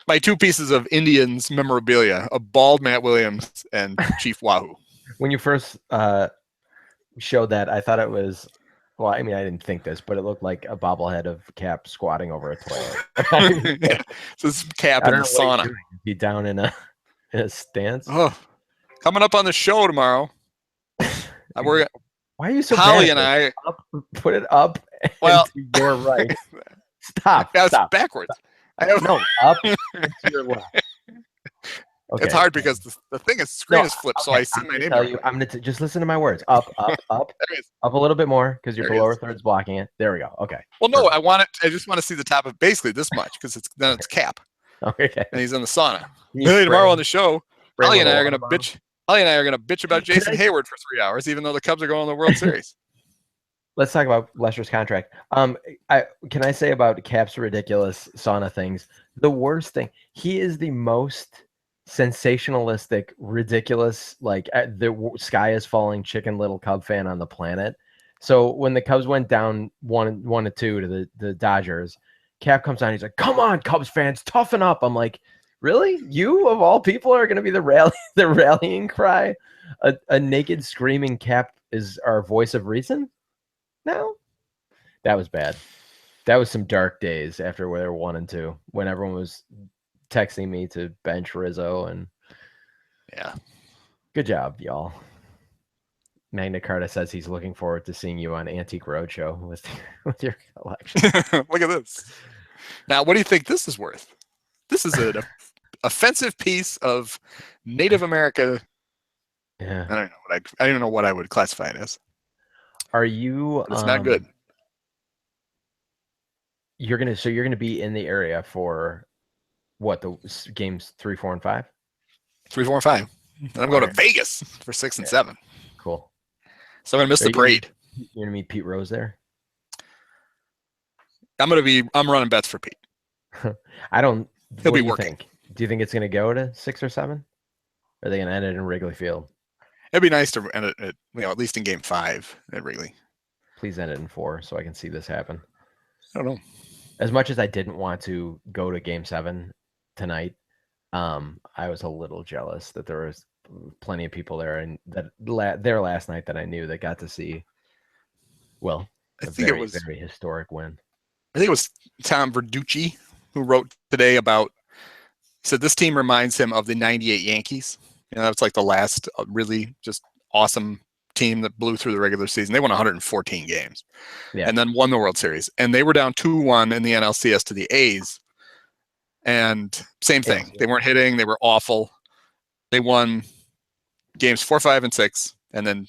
my 2 pieces of Indians memorabilia: a bald Matt Williams and Chief Wahoo. When you first showed that, I thought it was, well, I mean, I didn't think this, but it looked like a bobblehead of Cap squatting over a toilet. Yeah. So this Cap in the sauna. Be down in a stance. Oh, coming up on the show tomorrow. Why are you so Holly bad? And I put it up. Well, you're right. Stop. Stop. Backwards. No, up to your left. Okay. It's hard because the thing is screen is flipped, so I see my name. I'm gonna just listen to my words. Up a little bit more, because your lower third's blocking it. There we go. Okay. Well, no, I just want to see the top of basically this much, because it's Cap. Okay. And he's in the sauna. Hey, tomorrow on the show, Holly and I are gonna bitch. Holly and I are gonna bitch about Jason Hayward for 3 hours, even though the Cubs are going to the World Series. Let's talk about Lester's contract. Can I say about Cap's ridiculous sauna things? The worst thing, he is the most sensationalistic, ridiculous, like the sky is falling chicken little Cub fan on the planet. So when the Cubs went down 1-2 to the Dodgers, Cap comes on, he's like, "Come on, Cubs fans, toughen up." I'm like, really? You of all people are going to be the rallying cry? A naked screaming Cap is our voice of reason? No, that was bad. That was some dark days after where they were 1-2, when everyone was texting me to bench Rizzo. And yeah, good job, y'all. Magna Carta says he's looking forward to seeing you on Antique Roadshow with your collection. Look at this. Now, what do you think this is worth? This is an offensive piece of Native America. Yeah, I don't know what I would classify it as. Are you? It's not good. You're gonna be in the area for what, the games 3, 4, and 5? 3, 4, and 5. And I'm going to Vegas for 6 and 7. Cool. So I'm gonna miss the parade. You're gonna meet Pete Rose there. I'm running bets for Pete. He'll be working. Do you think it's gonna go to 6 or 7? Or are they gonna end it in Wrigley Field? It'd be nice to end it at least in game 5 at Wrigley. Please end it in 4 so I can see this happen. I don't know. As much as I didn't want to go to game 7 tonight, I was a little jealous that there was plenty of people there and that there last night that I knew that got to see, well, I a think it very, was very historic win. Tom Verducci who wrote today about. He said this team reminds him of the '98 Yankees. That's like the last really just awesome team that blew through the regular season. They won 114 games, and then won the World Series. And they were down 2-1 in the NLCS to the A's. And same thing. They weren't hitting. They were awful. They won games 4, 5, and 6, and then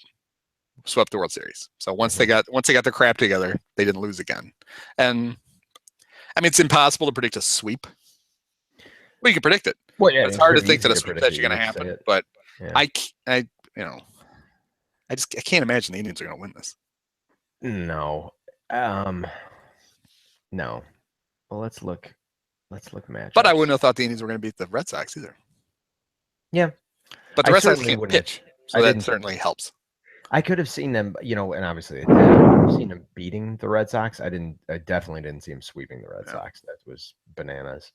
swept the World Series. So once they got their crap together, they didn't lose again. And I mean, it's impossible to predict a sweep. Well, you can predict it. Well, yeah, it's hard to think that a sweep is actually going to happen. But I can't imagine the Indians are going to win this. No. No. Well, let's look matchups. But I wouldn't have thought the Indians were going to beat the Red Sox either. Yeah. But the Red Sox can't pitch, so that certainly helps. I could have seen them, and obviously I have seen them beating the Red Sox. I definitely didn't see them sweeping the Red Sox. That was bananas.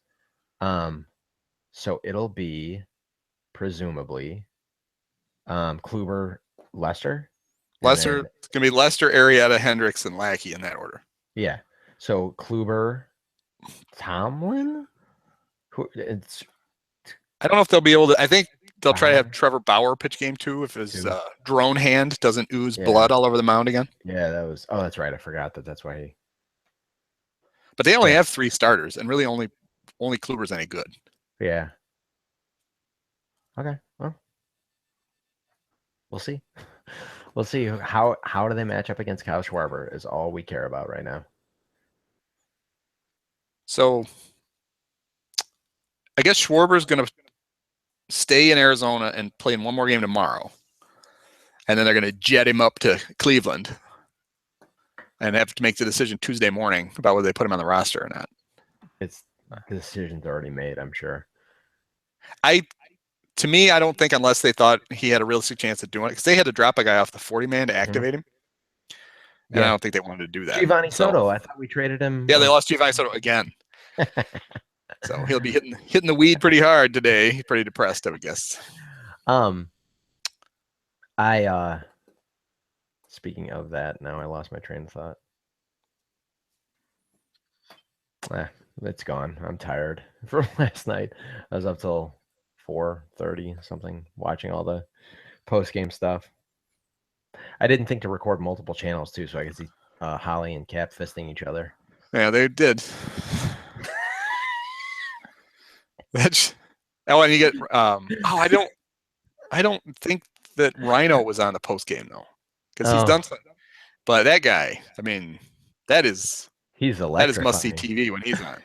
So it'll be presumably Kluber, Lester. It's going to be Lester, Arrieta, Hendricks, and Lackey in that order. Yeah. So Kluber, Tomlin. I don't know if they'll be able to. I think they'll try to have Trevor Bauer pitch game 2 if his drone hand doesn't ooze blood all over the mound again. Yeah, that was. Oh, that's right. I forgot that's why he. But they only have 3 starters, and really only Kluber's any good. Yeah. Okay. Well, we'll see. We'll see how do they match up against Kyle Schwarber is all we care about right now. So I guess Schwarber's going to stay in Arizona and play in one more game tomorrow. And then they're going to jet him up to Cleveland and have to make the decision Tuesday morning about whether they put him on the roster or not. The decision's already made, I'm sure. To me, I don't think unless they thought he had a realistic chance of doing it, because they had to drop a guy off the 40-man to activate him. And I don't think they wanted to do that. Giovanni Soto, I thought we traded him. Yeah, they lost Giovanni Soto again. So he'll be hitting the weed pretty hard today. He's pretty depressed, I would guess. Speaking of that, now I lost my train of thought. It's gone. I'm tired from last night. I was up till 4:30 something watching all the post-game stuff. I didn't think to record multiple channels too, so I could see Holly and Cap fisting each other. Yeah, they did. And you get I don't think that Rhino was on the post game though, because he's done something. But that guy, I mean, he's electrifying. That is must-see TV when he's on.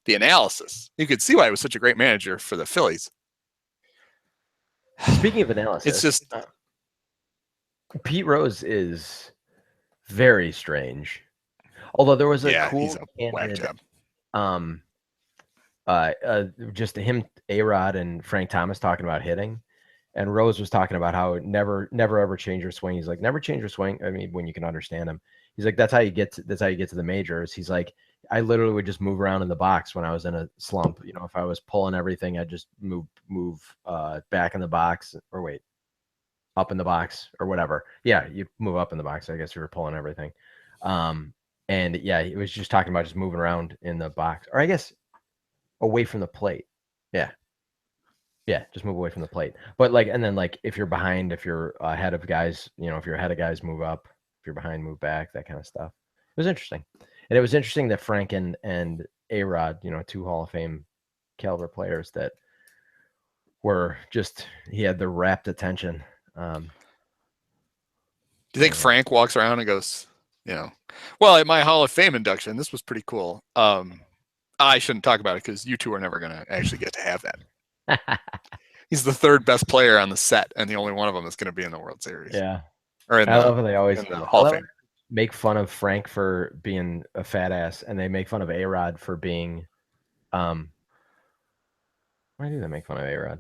The analysis, you could see why he was such a great manager for the Phillies. Speaking of analysis, it's just Pete Rose is very strange. Although there was a cool candid, just him, A-Rod, and Frank Thomas talking about hitting, and Rose was talking about how never ever change your swing. He's like, never change your swing. I mean, when you can understand him, he's like, that's how you get to the majors. He's like, I literally would just move around in the box when I was in a slump. If I was pulling everything, I'd just move back in the box, or wait, up in the box or whatever. Yeah, you move up in the box. I guess you were pulling everything. And yeah, he was just talking about just moving around in the box, or I guess away from the plate. Yeah, just move away from the plate. But and then if you're behind, if you're ahead of guys, if you're ahead of guys, move up. If you're behind, move back. That kind of stuff. It was interesting. And it was interesting that Frank and A-Rod, 2 Hall of Fame caliber players that were he had the rapt attention. Do you think Frank walks around and goes, well, at my Hall of Fame induction, this was pretty cool. I shouldn't talk about it because you two are never going to actually get to have that. He's the 3rd best player on the set, and the only one of them is going to be in the World Series. Yeah. Or I love how they always in the Hall of Fame. Make fun of Frank for being a fat ass, and they make fun of A-Rod for being why do they make fun of A-Rod?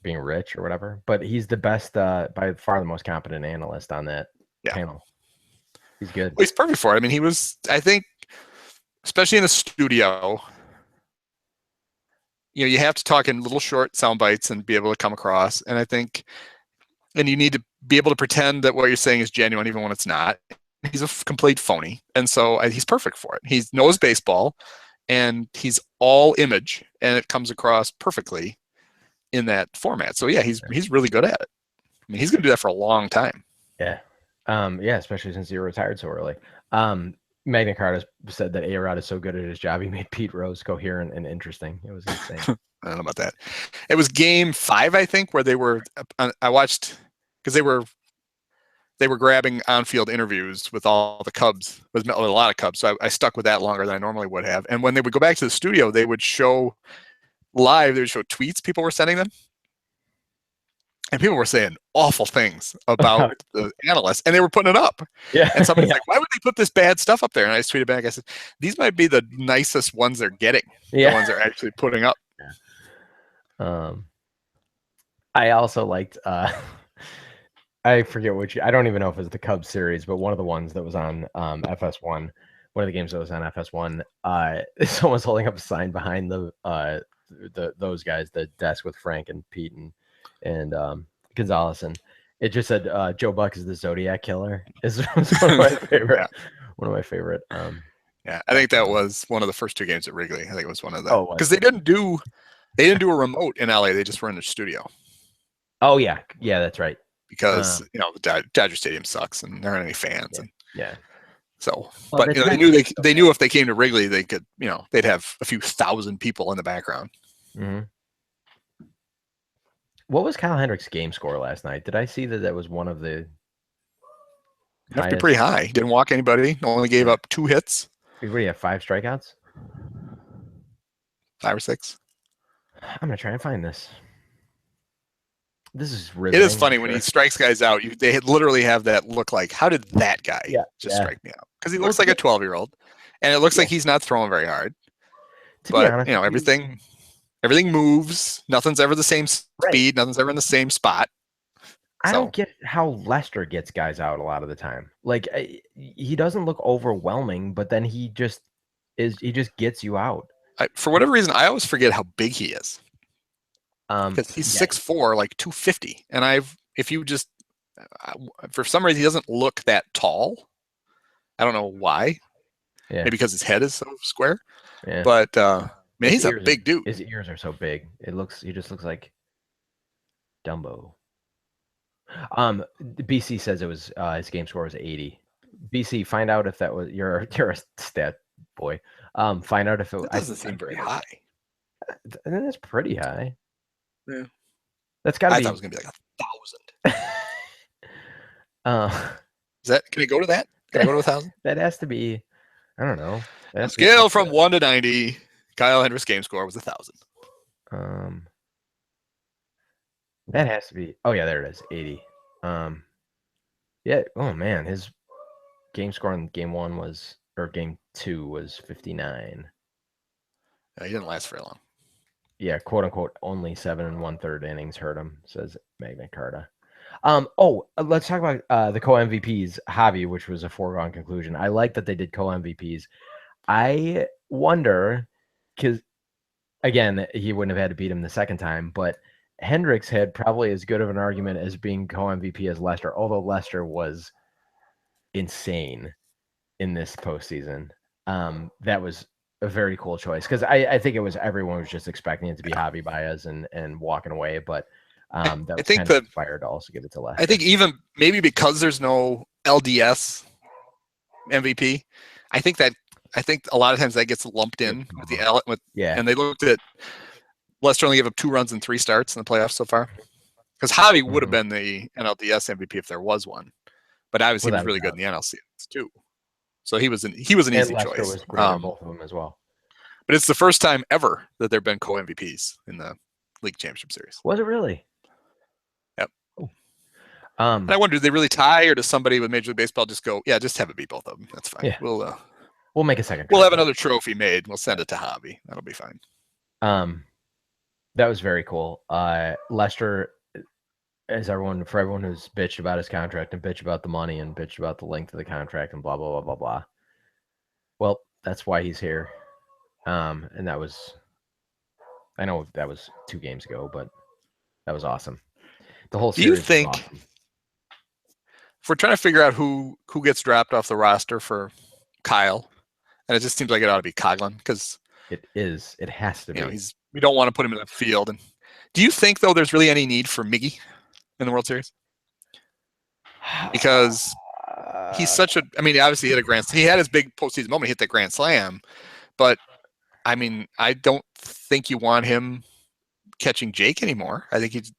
Being rich or whatever. But he's the best, by far the most competent analyst on that panel. He's good. Well, he's perfect for it. I mean, he was, I think, especially in the studio, you have to talk in little short sound bites and be able to come across. And I think, and you need to be able to pretend that what you're saying is genuine, even when it's not. He's a complete phony. And so he's perfect for it. He knows baseball and he's all image and it comes across perfectly in that format. So yeah, he's really good at it. I mean, he's going to do that for a long time. Yeah. Yeah, especially since he retired so early. Magna Carta said that A-Rod is so good at his job, he made Pete Rose coherent and interesting. It was insane. I don't know about that. It was game 5, I think, where they were, I watched, because they were grabbing on-field interviews with all the Cubs, with a lot of Cubs. So I stuck with that longer than I normally would have. And when they would go back to the studio, they would show live, they would show tweets people were sending them. And people were saying awful things about the analysts, and they were putting it up. Yeah. And somebody's like, why would they put this bad stuff up there? And I just tweeted back, I said, these might be the nicest ones they're getting. The ones they're actually putting up. I also liked, I forget which, I don't even know if it was the Cubs series, but one of the ones that was on FS1, one of the games that was on FS1, someone's holding up a sign behind those guys, the desk with Frank and Pete and Gonzalez, and it just said Joe Buck is the Zodiac Killer. Is one of my favorite. One of my favorite. Yeah, I think that was one of the first 2 games at Wrigley. I think it was one of them because they didn't do a remote in LA. They just were in the studio. Oh yeah, that's right. Because the Dodger Stadium sucks and there aren't any fans. Yeah. And yeah. So, well, but they knew if they came to Wrigley, they could, they'd have a few thousand people in the background. Mm-hmm. What was Kyle Hendricks' game score last night? Did I see that was one of the? Have to be pretty high. Didn't walk anybody. Only gave up 2 hits. What do you have? 5 strikeouts? 5 or 6. I'm gonna try and find this. This is riveting. It is funny when he strikes guys out. They literally have that look like, how did that guy strike me out? Because he looks like a 12-year-old, and it looks like he's not throwing very hard. To be honest, everything moves. Nothing's ever the same speed. Nothing's ever in the same spot. I don't get how Lester gets guys out a lot of the time. Like he doesn't look overwhelming, but then he just gets you out. For whatever reason, I always forget how big he is. Because he's 6'4", like 250, and for some reason he doesn't look that tall. I don't know why. Yeah. Maybe because his head is so square. Yeah. But man, he's a big dude. His ears are so big. He just looks like Dumbo. BC says it was his game score was 80. BC, find out if that was you're a stat boy. Find out if it doesn't seem very high. And then it's pretty high. Yeah. That's gotta be. I thought it was gonna be like 1,000. Can it go to that? Can it go to 1,000? That has to be. I don't know. Scale from 1 to 90. Kyle Hendricks' game score was 1,000. That has to be. Oh yeah, there it is. 80. Yeah. Oh man, his game score in game 1 was, or game 2 was 59. He didn't last very long. Yeah, quote unquote, only 7 1/3 innings hurt him, says Magna Carta. Let's talk about the co-MVPs, Javi, which was a foregone conclusion. I like that they did co-MVPs. I wonder, because again, he wouldn't have had to beat him the second time, but Hendricks had probably as good of an argument as being co-MVP as Lester, although Lester was insane in this postseason. That was a very cool choice because I think it was everyone was just expecting it to be Javi Baez and walking away, but that was kind of inspired to also give it to Lester. I think even maybe because there's no LDS MVP, I think a lot of times that gets lumped in and they looked at Lester only gave up 2 runs in 3 starts in the playoffs so far. Because Javi would have been the NLDS MVP if there was one, but obviously he was really good in the NLCS too. So he was an easy Lester choice. Was great in both of them as well. But it's the first time ever that there've been co-MVPs in the League Championship Series. Was it really? Yep. And I wonder, do they really tie, or does somebody with Major League Baseball just go, yeah, just have it be both of them? That's fine. Yeah. We'll make a second. We'll have another trophy made. We'll send it to Javi. That'll be fine. That was very cool. Lester, for everyone who's bitched about his contract and bitched about the money and bitched about the length of the contract and blah, blah, blah, blah, blah. Well, that's why he's here. And that was I know that was 2 games ago, but that was awesome. The whole Do you series was think, awesome. if we're trying to figure out who gets dropped off the roster for Kyle, and it just seems like it ought to be Coughlin because It is. It has to be. we don't want to put him in the field. And do you think though there's really any need for Miggy in the World Series? Because he's such a. I mean, obviously he hit a grand. He had his big postseason moment. He hit that grand slam, but I mean, I don't think you want him catching Jake anymore. I think he's.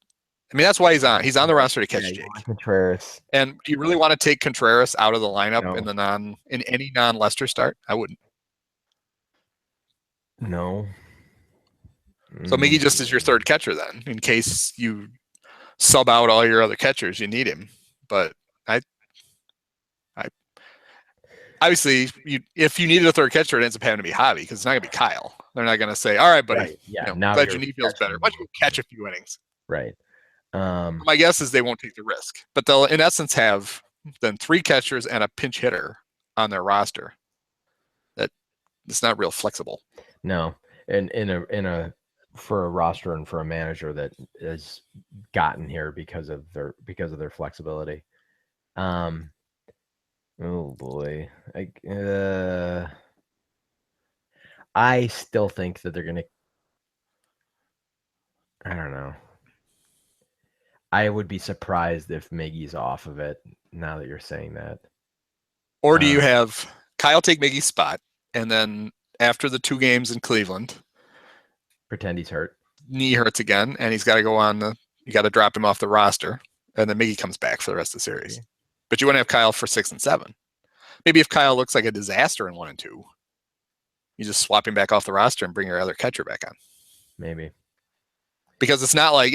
I mean, that's why he's on. He's on the roster to catch Jake. Contreras. And do you really want to take Contreras out of the lineup No. in any non-Lester start? I wouldn't. No. So Miggy just is your third catcher then, in case you sub out all your other catchers, you need him. But I obviously, if you needed a third catcher, it ends up having to be Javi because it's not going to be Kyle. They're not going to say, "All right, buddy, right. Yeah, now glad your knee feels better. Why don't you catch a few innings?" Right. My guess is they won't take the risk, but they'll in essence have then 3 catchers and a pinch hitter on their roster. That it's not real flexible. No, and for a roster and for a manager that has gotten here because of their flexibility. Oh boy, I still think that they're gonna. I don't know. I would be surprised if Miggy's off of it now that you're saying that. Or do you have Kyle take Miggy's spot, and then after the 2 games in Cleveland, pretend he's hurt, knee hurts again, and he's got to go on you got to drop him off the roster, and then Miggy comes back for the rest of the series. Okay. But you want to have Kyle for 6 and 7. Maybe if Kyle looks like a disaster in 1 and 2, you just swap him back off the roster and bring your other catcher back on. Maybe. Because it's not like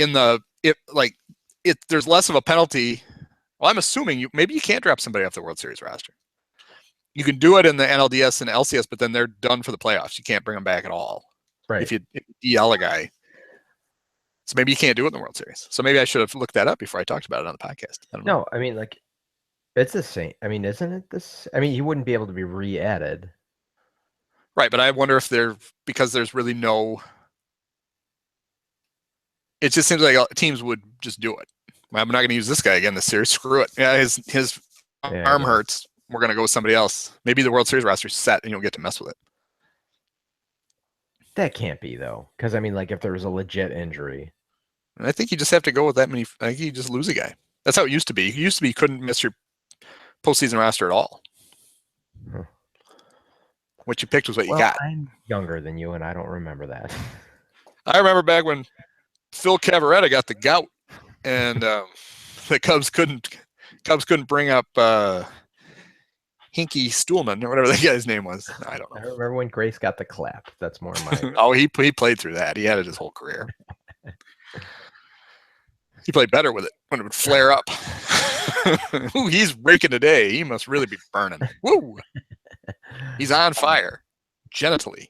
there's less of a penalty. Well, I'm assuming maybe you can't drop somebody off the World Series roster. You can do it in the NLDS and LCS, but then they're done for the playoffs. You can't bring them back at all. Right. If you DL a guy. So maybe you can't do it in the World Series. So maybe I should have looked that up before I talked about it on the podcast. I don't know. No, I mean, like, it's the same. I mean, isn't it this? I mean, he wouldn't be able to be re-added. Right, but I wonder if because there's really no. It just seems like teams would just do it. I'm not going to use this guy again this series. Screw it. Yeah, his arm hurts. We're going to go with somebody else. Maybe the World Series roster's set and you don't get to mess with it. That can't be, though. Because, I mean, like, if there was a legit injury. And I think you just have to go with that many. I think you just lose a guy. That's how it used to be. It used to be you couldn't miss your postseason roster at all. Huh. What you picked was what you got. I'm younger than you, and I don't remember that. I remember back when Phil Cavaretta got the gout, and the Cubs couldn't bring up Hinky Stuhlman or whatever that guy's name was. I don't know. I remember when Grace got the clap. That's more my. Oh, he played through that. He had it his whole career. He played better with it when it would flare up. Ooh, he's raking today. He must really be burning. Woo! He's on fire, genitally,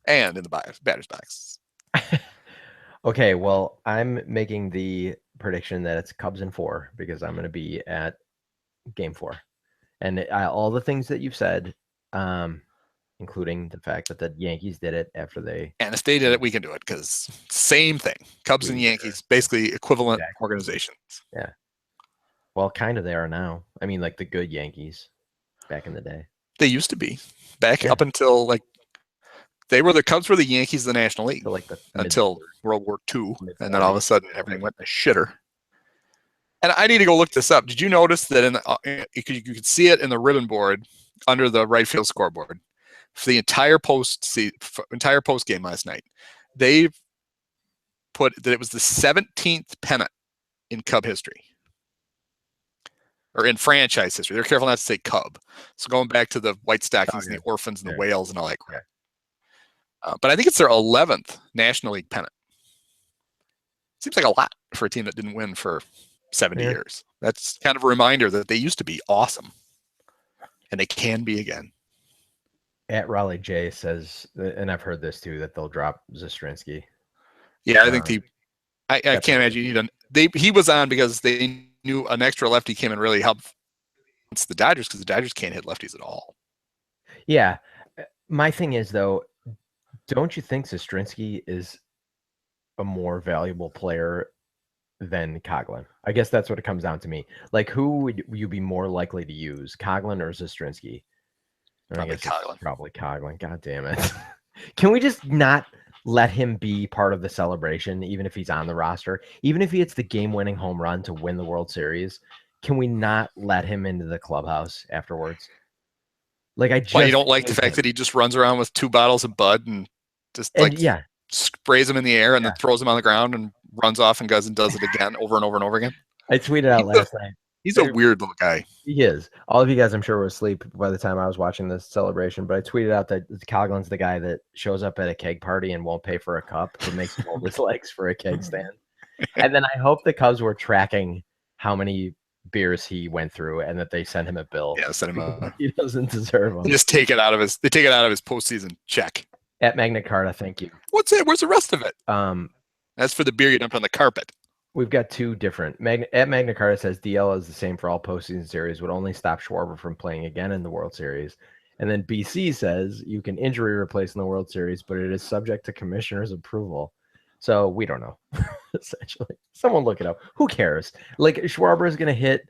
and in the batter's box. Okay, well, I'm making the prediction that it's Cubs in 4 because I'm going to be at Game 4, and all the things that you've said, including the fact that the Yankees did it after they. And if they did it, we can do it because same thing. Cubs and Yankees, basically equivalent organizations. Yeah. Well, kind of they are now. I mean, like the good Yankees back in the day. They used to be up until the Cubs were the Yankees of the National League until World War II, and then all of a sudden everything went to shitter. And I need to go look this up. Did you notice that you could see it in the ribbon board under the right field scoreboard for the entire post game last night? They put that it was the 17th pennant in Cub history. Or in franchise history. They're careful not to say Cub. So going back to the White Stockings and the Orphans and the Whales and all that crap. But I think it's their 11th National League pennant. Seems like a lot for a team that didn't win for 70 years. That's kind of a reminder that they used to be awesome. And they can be again. At Raleigh J says, and I've heard this too, that they'll drop Zastrinski. Yeah, I think I can't imagine he was on because they knew an extra lefty came and really helped the Dodgers because the Dodgers can't hit lefties at all. Yeah. My thing is, though, don't you think Zastrinski is a more valuable player than Coughlin. I guess that's what it comes down to me. Like, who would you be more likely to use, Coughlin or Zastrinski? And I Probably guess it's Coughlin. probably Coughlin. God damn it. Can we just not let him be part of the celebration, even if he's on the roster? Even if he hits the game-winning home run to win the World Series, can we not let him into the clubhouse afterwards? Like, I just Why, you don't like the hate fact him. that he just runs around with 2 bottles of Bud and just And like yeah, sprays them in the air and yeah. then throws them on the ground and runs off and does it again over and over and over again? I tweeted out last night. He's a weird little guy. He is. All of you guys, I'm sure, were asleep by the time I was watching this celebration, but I tweeted out that Coughlin's the guy that shows up at a keg party and won't pay for a cup, but makes him hold his legs for a keg stand. And then I hope the Cubs were tracking how many beers he went through and that they sent him a bill. Yeah, send him a. He doesn't deserve them. They just take it out of his. They take it out of his postseason check. At Magna Carta, thank you. What's it? Where's the rest of it? Um, That's for the beer you dumped on the carpet. We've got two different. At Magna Carta says DL is the same for all postseason series, would only stop Schwarber from playing again in the World Series. And then BC says you can injury replace in the World Series, but it is subject to commissioner's approval. So we don't know, essentially. Someone look it up. Who cares? Like, Schwarber is going to hit.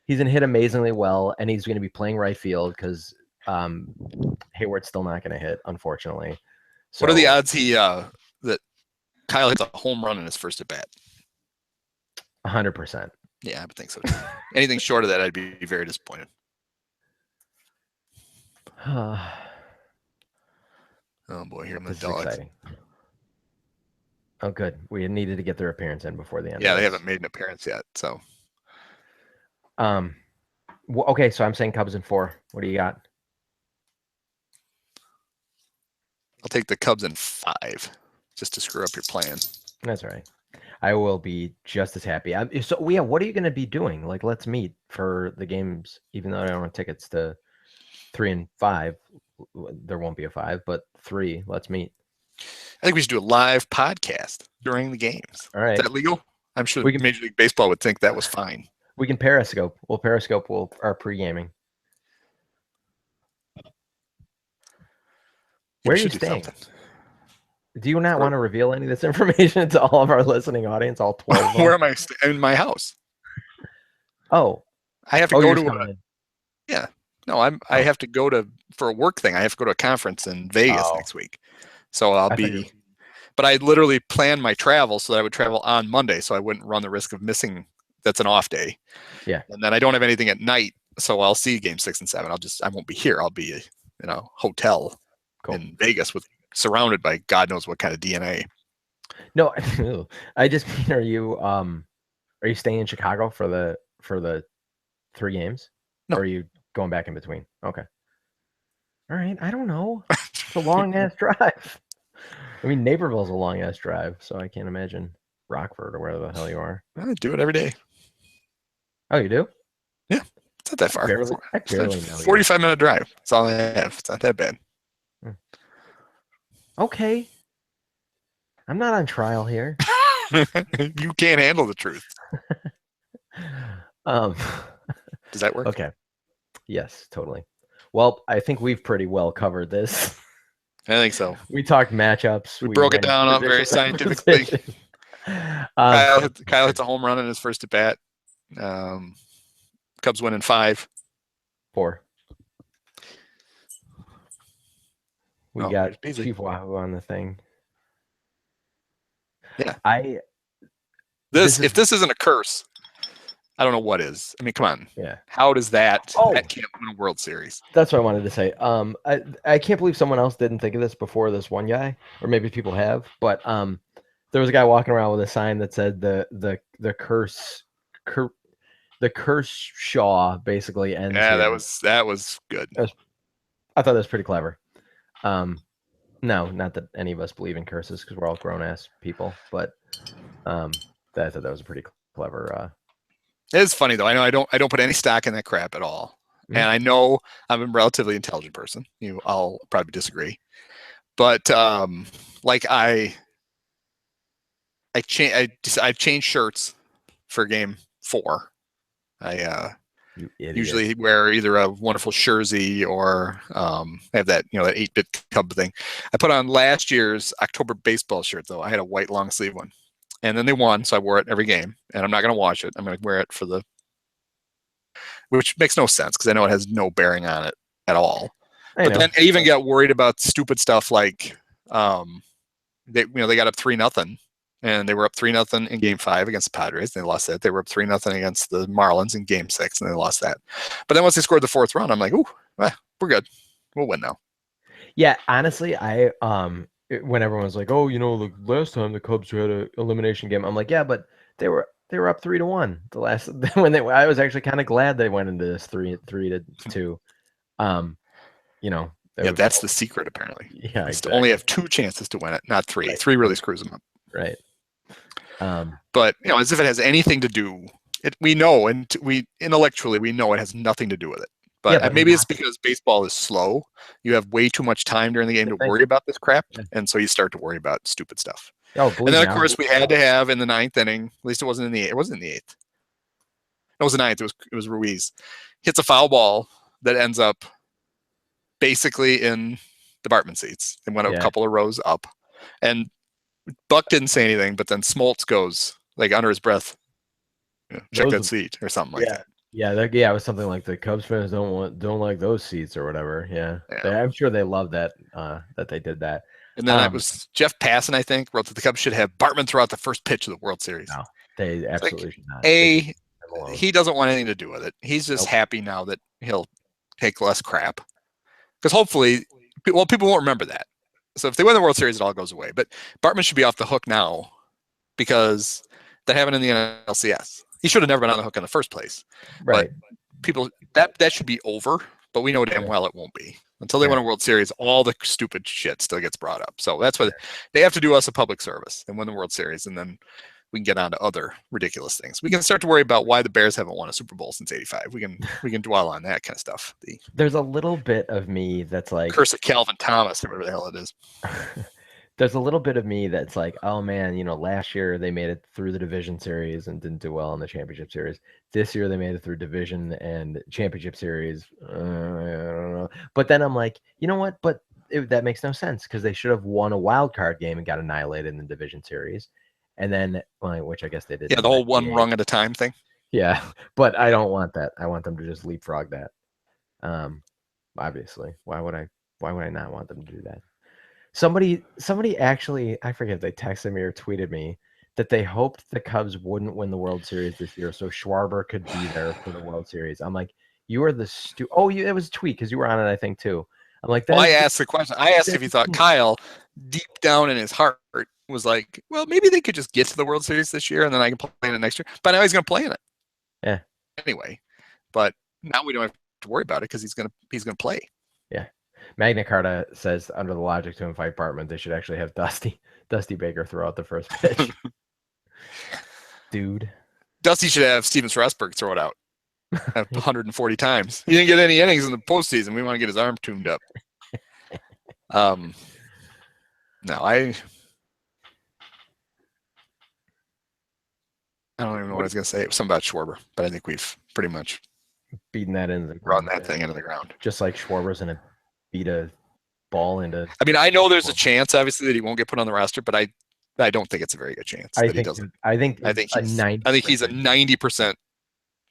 He's going to hit amazingly well, and he's going to be playing right field because Hayward's still not going to hit, unfortunately. So, what are the odds that Kyle hits a home run in his first at bat? 100%. Yeah, I would think so too. Anything short of that, I'd be very disappointed. Oh boy, here I'm the dog. Exciting. Oh, good. We needed to get their appearance in before the end. Yeah, they haven't made an appearance yet. So, okay. So I'm saying Cubs in 4. What do you got? I'll take the Cubs in 5, just to screw up your plan. That's all right. I will be just as happy. So, yeah, what are you going to be doing? Like, let's meet for the games, even though I don't have tickets to 3 and 5. There won't be a 5, but 3. Let's meet. I think we should do a live podcast during the games. All right. Is that legal? I'm sure Major League Baseball would think that was fine. We can Periscope. We'll Periscope our pre-gaming. Where are you staying? Do you not want to reveal any of this information to all of our listening audience, all 12 of them? Where am I staying? In my house. Oh. I have to go to yeah. No, I have to go for a work thing. I have to go to a conference in Vegas next week. So I'll be but I literally planned my travel so that I would travel on Monday so I wouldn't run the risk of missing. That's an off day. Yeah. And then I don't have anything at night, so I'll see game 6 and 7. I won't be here. I'll be in a hotel in Vegas surrounded by God knows what kind of DNA. No, I just mean, are you staying in Chicago for the 3 games? No. Or are you going back in between? Okay. All right. I don't know. It's a long ass drive. I mean, Naperville's a long ass drive, so I can't imagine Rockford or wherever the hell you are. I do it every day. Oh, you do? Yeah. It's not that far. I barely know. 45-minute drive. That's all I have. It's not that bad. Okay. I'm not on trial here. You can't handle the truth. Does that work? Okay. Yes, totally. Well, I think we've pretty well covered this. I think so. We talked matchups. We broke it down very scientifically. Kyle hits a home run in his first at bat. Cubs win in 5. 4. We got Chief Wahoo on the thing. Yeah. If this isn't a curse, I don't know what is. I mean, come on. Yeah. How does that can't win a World Series? That's what I wanted to say. I can't believe someone else didn't think of this before this one guy, or maybe people have, but there was a guy walking around with a sign that said the curse Shaw basically ends. Yeah, that was good. I thought that was pretty clever. No, not that any of us believe in curses because we're all grown ass people, but I thought that was a pretty clever. It's funny though. I know I don't put any stock in that crap at all, and I know I'm a relatively intelligent person. I'll probably disagree, but like I've changed shirts for game 4. I usually wear either a wonderful jersey or I have that that 8-bit Cub thing. I put on last year's October baseball shirt though. I had a white long sleeve one. And then they won, so I wore it every game. And I'm not going to wash it. I'm going to wear it which makes no sense because I know it has no bearing on it at all. But then I even got worried about stupid stuff like they got up 3-0, and they were up 3-0 in Game 5 against the Padres, and they lost that. They were up 3-0 against the Marlins in Game 6, and they lost that. But then once they scored the 4th run, I'm like, ooh, we're good. We'll win now. Yeah, honestly, when everyone's like, oh, the last time the Cubs had an elimination game, I'm like, yeah, but they were up 3-1 the last when they. I was actually kind of glad they went into this 3-2. That's the secret apparently. Yeah, exactly. To only have 2 chances to win it, not 3. Right. 3 really screws them up. Right. But as if it has anything to do. We know, and we intellectually we know it has nothing to do with it. But maybe it's because baseball is slow. You have way too much time during the game to worry about this crap, and so you start to worry about stupid stuff. And then, of course, we had to have in the 9th inning. At least it wasn't in the 8th. It wasn't in the 8th. It was the 9th. It was Ruiz hits a foul ball that ends up basically in the Bartman seats. They went a couple of rows up, and Buck didn't say anything. But then Smoltz goes like under his breath, check that seat or something like that. Yeah, it was something like the Cubs fans don't like those seats or whatever. Yeah. I'm sure they love that that they did that. And then it was Jeff Passan, I think, wrote that the Cubs should have Bartman throw out the first pitch of the World Series. No, they absolutely should not. He doesn't want anything to do with it. He's just happy now that he'll take less crap. Because hopefully, people won't remember that. So if they win the World Series, it all goes away. But Bartman should be off the hook now because that happened in the NLCS. He should have never been on the hook in the first place. Right. But people, that should be over. But we know damn well it won't be. Until they win a World Series, all the stupid shit still gets brought up. So that's what they have to do us a public service and win the World Series, and then we can get on to other ridiculous things. We can start to worry about why the Bears haven't won a Super Bowl since '85. We can dwell on that kind of stuff. There's a little bit of me that's like curse of Calvin Thomas, or whatever the hell it is. There's a little bit of me that's like, oh man, last year they made it through the division series and didn't do well in the championship series. This year they made it through division and championship series. I don't know. But then I'm like, you know what? But that makes no sense because they should have won a wild card game and got annihilated in the division series. And then, which I guess they did. Yeah, the whole one rung at a time thing. Yeah, but I don't want that. I want them to just leapfrog that. Obviously, why would I not want them to do that? Somebody actually, I forget if they texted me or tweeted me that they hoped the Cubs wouldn't win the World Series this year so Schwarber could be there for the World Series. I'm like, you are the it was a tweet because you were on it, I think, too. I'm like, I asked the question. I asked if he thought Kyle, deep down in his heart, was like, well, maybe they could just get to the World Series this year and then I can play in it next year. But now he's going to play in it. Yeah. Anyway, but now we don't have to worry about it because he's going to play. Yeah. Magna Carta says under the logic to invite Bartman, they should actually have Dusty Baker throw out the first pitch. Dude. Dusty should have Steven Strasburg throw it out 140 times. He didn't get any innings in the postseason. We want to get his arm tuned up. No, I don't even know what I was going to say. It was something about Schwarber, but I think we've pretty much beaten that into the ground. Run that thing into the ground. Just like Schwarber's going to beat a ball into. I mean, I know there's a chance, obviously, that he won't get put on the roster, but I don't think it's a very good chance that he doesn't. I think he's a 90%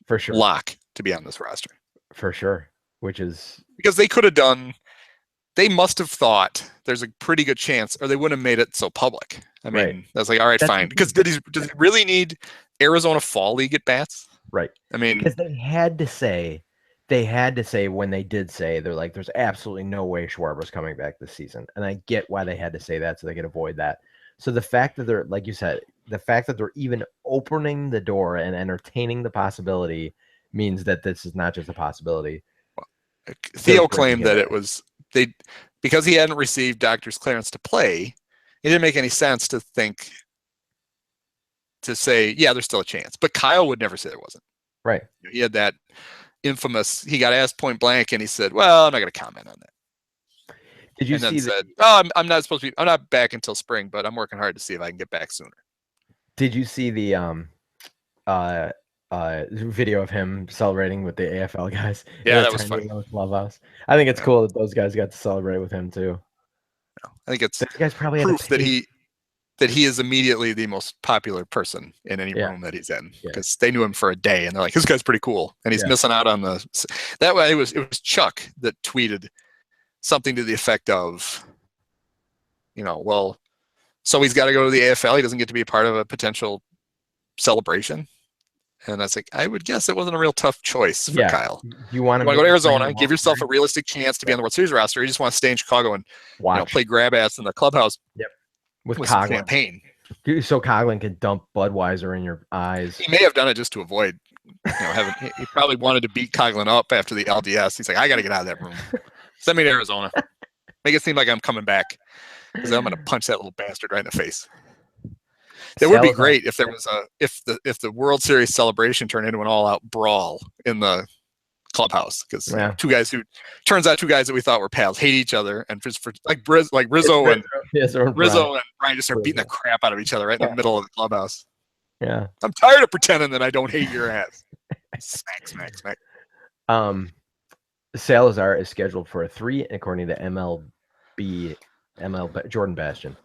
for sure lock to be on this roster. For sure, which is because they must have thought there's a pretty good chance, or they wouldn't have made it so public. I mean, that's like, all right, fine. Because does he really need Arizona Fall League at bats? Right. I mean, because they had to say when they did say, they're like, there's absolutely no way Schwarber's coming back this season. And I get why they had to say that so they could avoid that. So the fact that they're, like you said, the fact that they're even opening the door and entertaining the possibility means that this is not just a possibility. Theo claimed that it was because he hadn't received doctor's clearance to play. It didn't make any sense to say, yeah, there's still a chance. But Kyle would never say there wasn't. Right. He had that infamous. He got asked point blank, and he said, "Well, I'm not going to comment on that." Did you and see? Then said, "Oh, I'm not supposed to be. I'm not back until spring, but I'm working hard to see if I can get back sooner." Did you see the video of him celebrating with the AFL guys? Yeah, that was funny. Clubhouse. I think it's cool that those guys got to celebrate with him too. I think it's those guys probably proof that he. that he is immediately the most popular person in any room that he's in, because they knew him for a day and they're like, this guy's pretty cool, and he's missing out on the. That way, it was Chuck that tweeted something to the effect of, well, so he's got to go to the AFL. He doesn't get to be a part of a potential celebration. And I was like, I would guess it wasn't a real tough choice for Kyle. You want to go to Arizona, give yourself a realistic chance to be on the World Series roster. You just want to stay in Chicago and play grab ass in the clubhouse. With Coughlin. Campaign. So Coughlin could dump Budweiser in your eyes. He may have done it just to avoid, he probably wanted to beat Coughlin up after the LDS. He's like, I got to get out of that room. Send me to Arizona. Make it seem like I'm coming back, because I'm going to punch that little bastard right in the face. It would be great if there was if the World Series celebration turned into an all-out brawl in the clubhouse, because two guys that we thought were pals hate each other, and for Rizzo and Brian just start beating the crap out of each other right in the middle of the clubhouse. Yeah, I'm tired of pretending that I don't hate your ass. Smack. Salazar is scheduled for a 3, according to Jordan Bastion.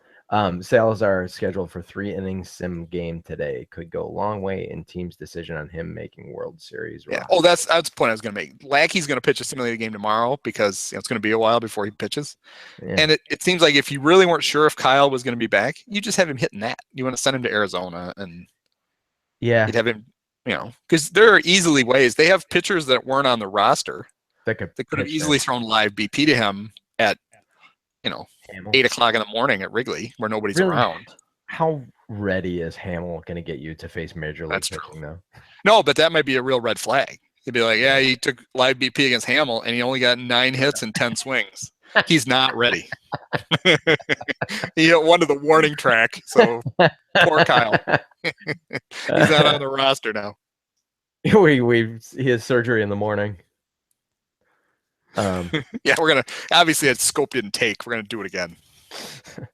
Salazar is scheduled for 3 innings sim game today. Could go a long way in team's decision on him making World Series. Yeah. Oh, that's the point I was going to make. Lackey's going to pitch a simulated game tomorrow, because it's going to be a while before he pitches. Yeah. And it seems like if you really weren't sure if Kyle was going to be back, you just have him hitting that. You want to send him to Arizona, and you'd have him, because there are easily ways. They have pitchers that weren't on the roster that could have easily thrown live BP to him at 8 o'clock in the morning at Wrigley, where nobody's around. How ready is Hamill going to get you to face Major League pitching, though? No, but that might be a real red flag. He'd be like, yeah, he took live BP against Hamill, and he only got 9 hits and 10 swings. He's not ready. He hit one to the warning track, so poor Kyle. He's not on the roster now. He has surgery in the morning. We're gonna obviously that scope didn't take. We're gonna do it again. We're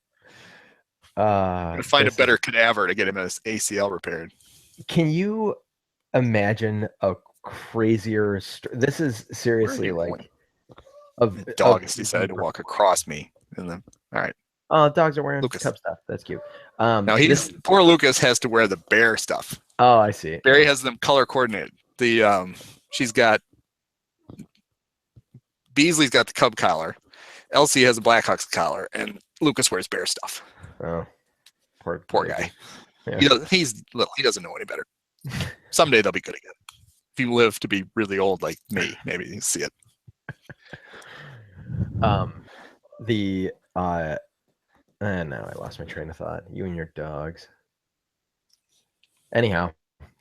gonna find a better cadaver to get him his ACL repaired. Can you imagine a crazier? This is seriously like the dog has decided to walk across me. And then all right. Oh, dogs are wearing Lucas Cub stuff. That's cute. Now poor Lucas has to wear the bear stuff. Oh, I see. Barry has them color coordinated. She's got. Beasley's got the Cub collar. Elsie has a Blackhawks collar, and Lucas wears bear stuff. Oh, poor guy. Yeah. He doesn't know any better. Someday they'll be good again. If you live to be really old like me, maybe you can see it. Now I lost my train of thought. You and your dogs. Anyhow,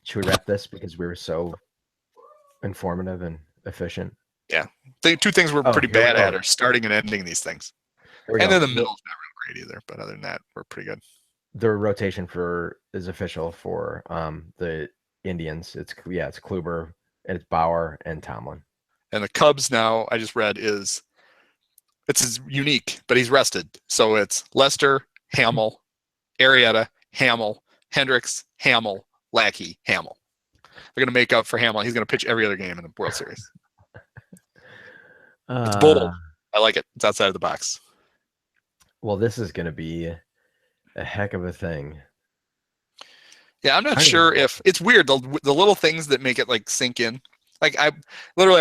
should we wrap this, because we were so informative and efficient? Yeah. The 2 things we're pretty bad at are starting and ending these things. And then the middle's not real great either, but other than that, we're pretty good. The rotation is official for the Indians. It's Kluber, it's Bauer, and Tomlin. And the Cubs now, I just read, it's unique, but he's rested. So it's Lester, Hamill, Arrieta, Hamill, Hendricks, Hamill, Lackey, Hamill. They're going to make up for Hamill. He's going to pitch every other game in the World Series. It's bold. I like it. It's outside of the box. Well, this is going to be a heck of a thing. Yeah, I'm not sure if it's weird. The little things that make it like sink in. Like I'm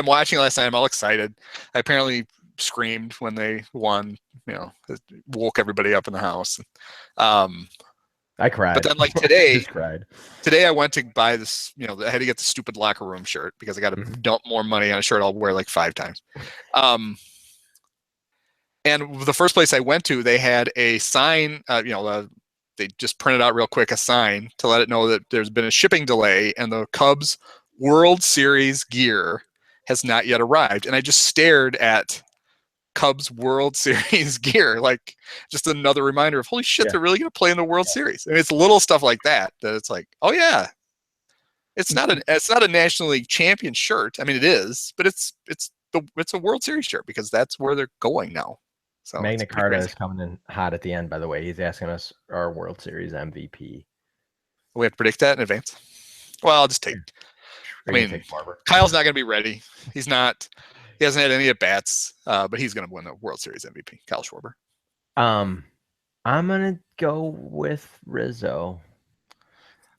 watching last night. I'm all excited. I apparently screamed when they won. It woke everybody up in the house. I cried. But then, like today, just cried. Today I went to buy this. I had to get the stupid locker room shirt because I got to dump more money on a shirt I'll wear like 5 times. And the first place I went to, they had a sign. They just printed out real quick a sign to let it know that there's been a shipping delay and the Cubs World Series gear has not yet arrived. And I just stared at Cubs World Series gear, like just another reminder of holy shit, they're really going to play in the World Series. And it's little stuff like that it's like, oh yeah, it's not a National League champion shirt. I mean, it is, but it's a World Series shirt because that's where they're going now. So Magna Carta is coming in hot at the end. By the way, he's asking us our World Series MVP. We have to predict that in advance. Well, I'll just take. I mean, Kyle's not going to be ready. He's not. He hasn't had any at bats, but he's going to win the World Series MVP. Kyle Schwarber. I'm I'm gonna go with Rizzo.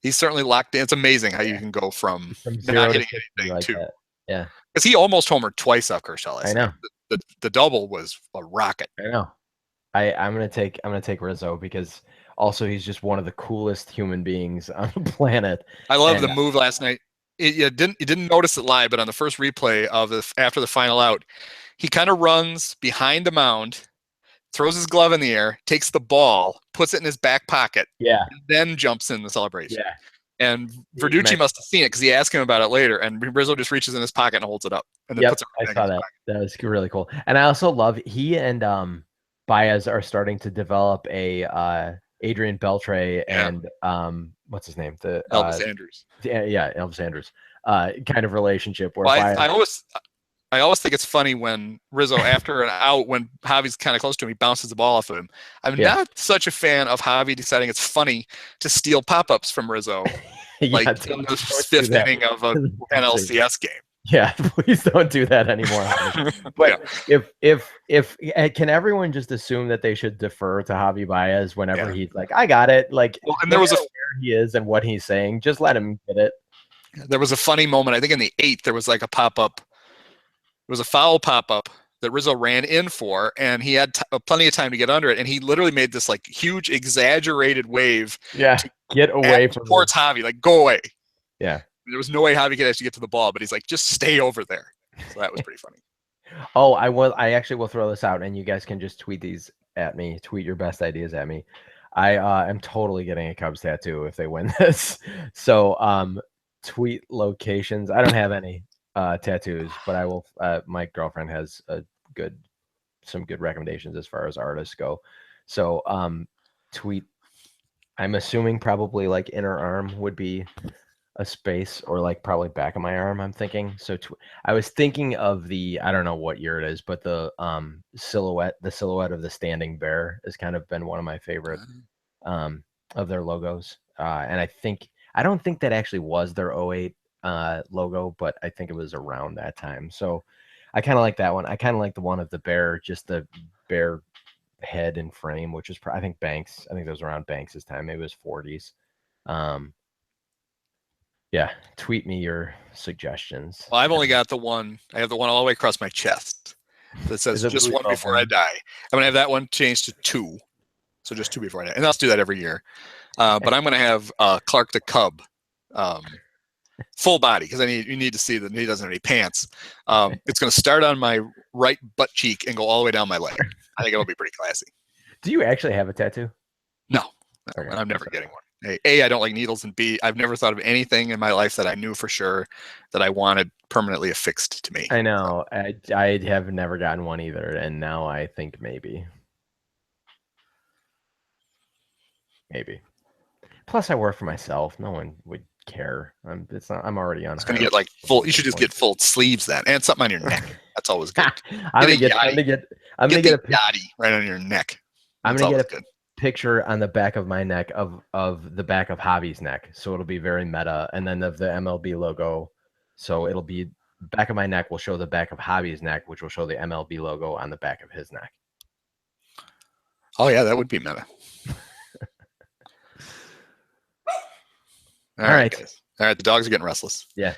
He's certainly locked in. It's amazing how you can go from 0 not to hitting 60 anything like to, that. Yeah, because he almost homered twice off Kershaw I last night. know. The double was a rocket. I know. I'm gonna take Rizzo because also he's just one of the coolest human beings on the planet. I love the And move last night. You didn't notice it live, but on the first replay of after the final out, he kind of runs behind the mound, throws his glove in the air, takes the ball, puts it in his back pocket, yeah, and then jumps in the celebration. yeah. And You Verducci mentioned, must have seen it because he asked him about it later, and Rizzo just reaches in his pocket and holds it up, and then yep, puts it I right back in saw his that. pocket. That was really cool. And I also love he and Baez are starting to develop a Adrian Beltre Yeah, and what's his name? The Elvis Andrews. yeah, Elvis Andrews. Kind of relationship where Well, Baez I always think it's funny when Rizzo, after an out, when Javi's kind of close to him, he bounces the ball off of him. I'm yeah. not such a fan of Javi deciding it's funny to steal pop-ups from Rizzo, Yeah, like in the don't do fifth that. inning of an Seriously. NLCS game. Yeah, please don't do that anymore, Javi. Yeah, But if can everyone just assume that they should defer to Javi Baez whenever yeah. he's like, I got it. Like Well, and no matter where he is and what he's saying, just let him get it. there was a funny moment. I think in the eighth, there was like a pop-up. There was a foul pop-up that Rizzo ran in for, and he had plenty of time to get under it, and he literally made this like huge exaggerated wave Yeah, to get away from towards Javi, like go away. Yeah. There was no way Javi could actually get to the ball, but he's like, just stay over there. So that was pretty funny. Oh, I actually will throw this out, and you guys can just tweet these at me. Tweet your best ideas at me. I am totally getting a Cubs tattoo if they win this. So tweet locations. I don't have any tattoos, but I will. My girlfriend has some good recommendations as far as artists go. So tweet. I'm assuming probably like inner arm would be a space, or like probably back of my arm, I'm thinking. So I was thinking of I don't know what year it is, but the silhouette of the standing bear has kind of been one of my favorite of their logos. And I don't think that actually was their '08 logo, but I think it was around that time. So I kind of like that one. I kind of like the one of the bear, just the bear head and frame, which is I think Banks. I think that was around Banks's time. Maybe it was '40s. Yeah, tweet me your suggestions. Well, I've only got the one. I have the one all the way across my chest that says "Just one before I die." I'm gonna have that one changed to 2, so just 2 before I die, and I'll do that every year. But I'm gonna have Clark the Cub, full body, because you need to see that he doesn't have any pants. It's gonna start on my right butt cheek and go all the way down my leg. I think it'll be pretty classy. Do you actually have a tattoo? No, okay, and I'm never getting one. A, I don't like needles, and B, I've never thought of anything in my life that I knew for sure that I wanted permanently affixed to me. I know. So. I have never gotten one either, and now I think maybe. Plus, I work for myself. No one would care. I'm already on. It's gonna get like full. You should just get full sleeves then, and something on your neck. That's always good. I'm gonna get a yachty right on your neck. I'm gonna get a picture on the back of my neck of the back of Javi's neck, so it'll be very meta, and then of the MLB logo, so it'll be back of my neck will show the back of Javi's neck, which will show the MLB logo on the back of his neck. Oh yeah, that would be meta. All right, guys. All right, the dogs are getting restless. Yeah.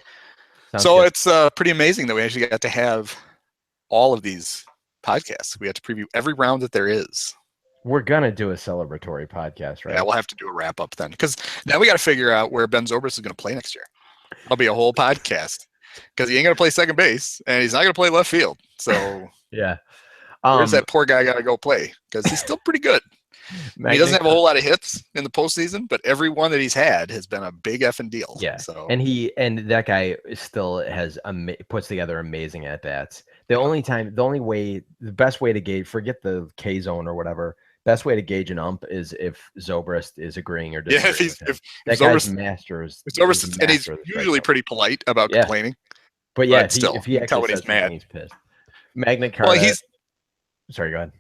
So it's pretty amazing that we actually got to have all of these podcasts. We have to preview every round that there is. We're gonna do a celebratory podcast, right? Yeah, we'll have to do a wrap up then, because now we got to figure out where Ben Zobrist is going to play next year. That'll be a whole podcast, because he ain't going to play second base and he's not going to play left field. So yeah, where's that poor guy got to go play? Because he's still pretty good. He doesn't have a whole lot of hits in the postseason, but every one that he's had has been a big effing deal. Yeah, so and that guy still has puts together amazing at bats. The best way to gauge, forget the K zone or whatever. Best way to gauge an ump is if Zobrist is agreeing or disagreeing. Yeah, if that Zobrist, guy's masters. Zobrist, and he's usually pretty polite about complaining. But yeah, if he actually says he's mad, he's pissed. Magna Carta. Well, sorry, go ahead.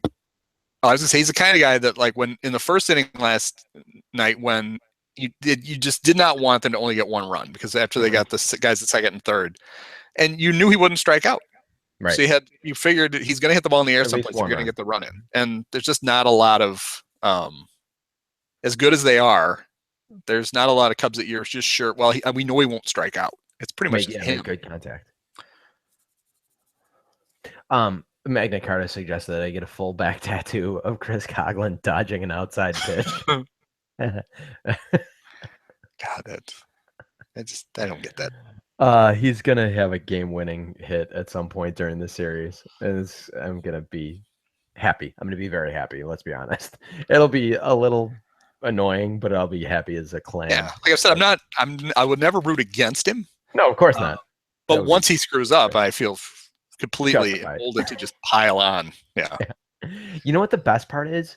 I was gonna say he's the kind of guy that, like, when in the first inning last night, when you just did not want them to only get one run, because after they got the guys at second and third, and you knew he wouldn't strike out. Right. So you figured he's going to hit the ball in the air someplace. You're going to get the run in, and there's just not a lot of as good as they are, there's not a lot of Cubs that you're just sure. Well, we know he won't strike out. It's pretty much him. Make good contact. Magna Carta suggested that I get a full back tattoo of Chris Coughlin dodging an outside pitch. God, I don't get that. He's gonna have a game-winning hit at some point during the series, and I'm gonna be happy. I'm gonna be very happy. Let's be honest. It'll be a little annoying, but I'll be happy as a clam. Yeah, like I said, I would never root against him. No, of course not. But once he screws up, I feel completely emboldened to just pile on. Yeah. You know what the best part is?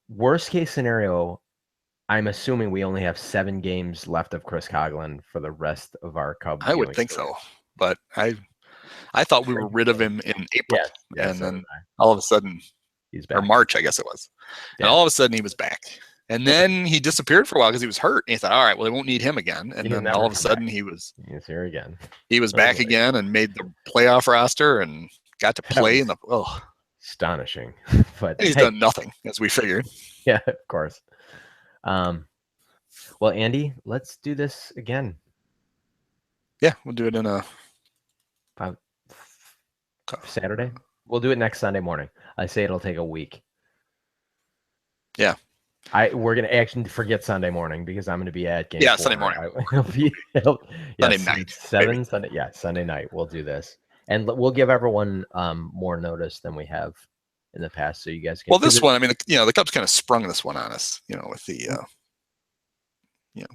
Worst case scenario, I'm assuming we only have 7 games left of Chris Coughlin for the rest of our Cubs. I would think so, but I thought we were rid of him in April, and then all of a sudden he's back. Or March, I guess it was, and all of a sudden he was back, and then he disappeared for a while because he was hurt. And he thought, all right, well, they won't need him again, and then all of a sudden he was here again. He was back again and made the playoff roster and got to play in the astonishing. But he's done nothing, as we figured. Yeah, of course. Well, Andy, let's do this again. Yeah, we'll do it in a Saturday. We'll do it next Sunday morning. I say it'll take a week. Yeah. We're gonna actually forget Sunday morning because I'm gonna be at game. Yeah, 4. Sunday morning. Sunday night. 7 Sunday. Yeah, Sunday night. We'll do this, and we'll give everyone more notice than we have in the past, so you guys can. Well, this one, I mean, the Cubs kind of sprung this one on us, with the.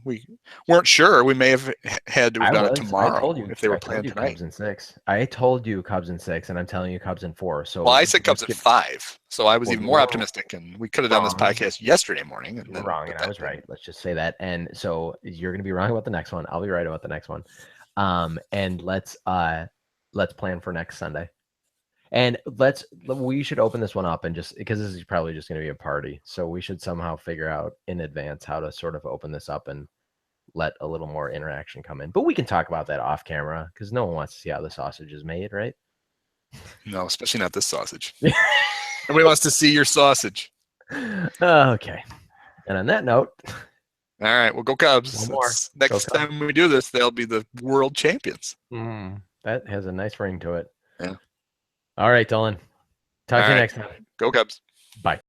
We weren't sure. We may have had to have done it tomorrow. I told you, if they were playing tonight. Cubs in 6. I told you Cubs in 6, and I'm telling you Cubs in 4. So I said Cubs in 5. So I was even more optimistic, and we could have done this podcast yesterday morning. And then wrong, and I was right. Let's just say that. And so you're going to be wrong about the next one. I'll be right about the next one. And let's plan for next Sunday. And we should open this one up and just because this is probably just going to be a party. So we should somehow figure out in advance how to sort of open this up and let a little more interaction come in. But we can talk about that off camera because no one wants to see how the sausage is made, right? No, especially not this sausage. Nobody wants to see your sausage. Okay. And on that note. All right, well, go Cubs. Next time we do this, they'll be the world champions. That has a nice ring to it. Yeah. All right, Dylan. Talk to you next time. Go Cubs. Bye.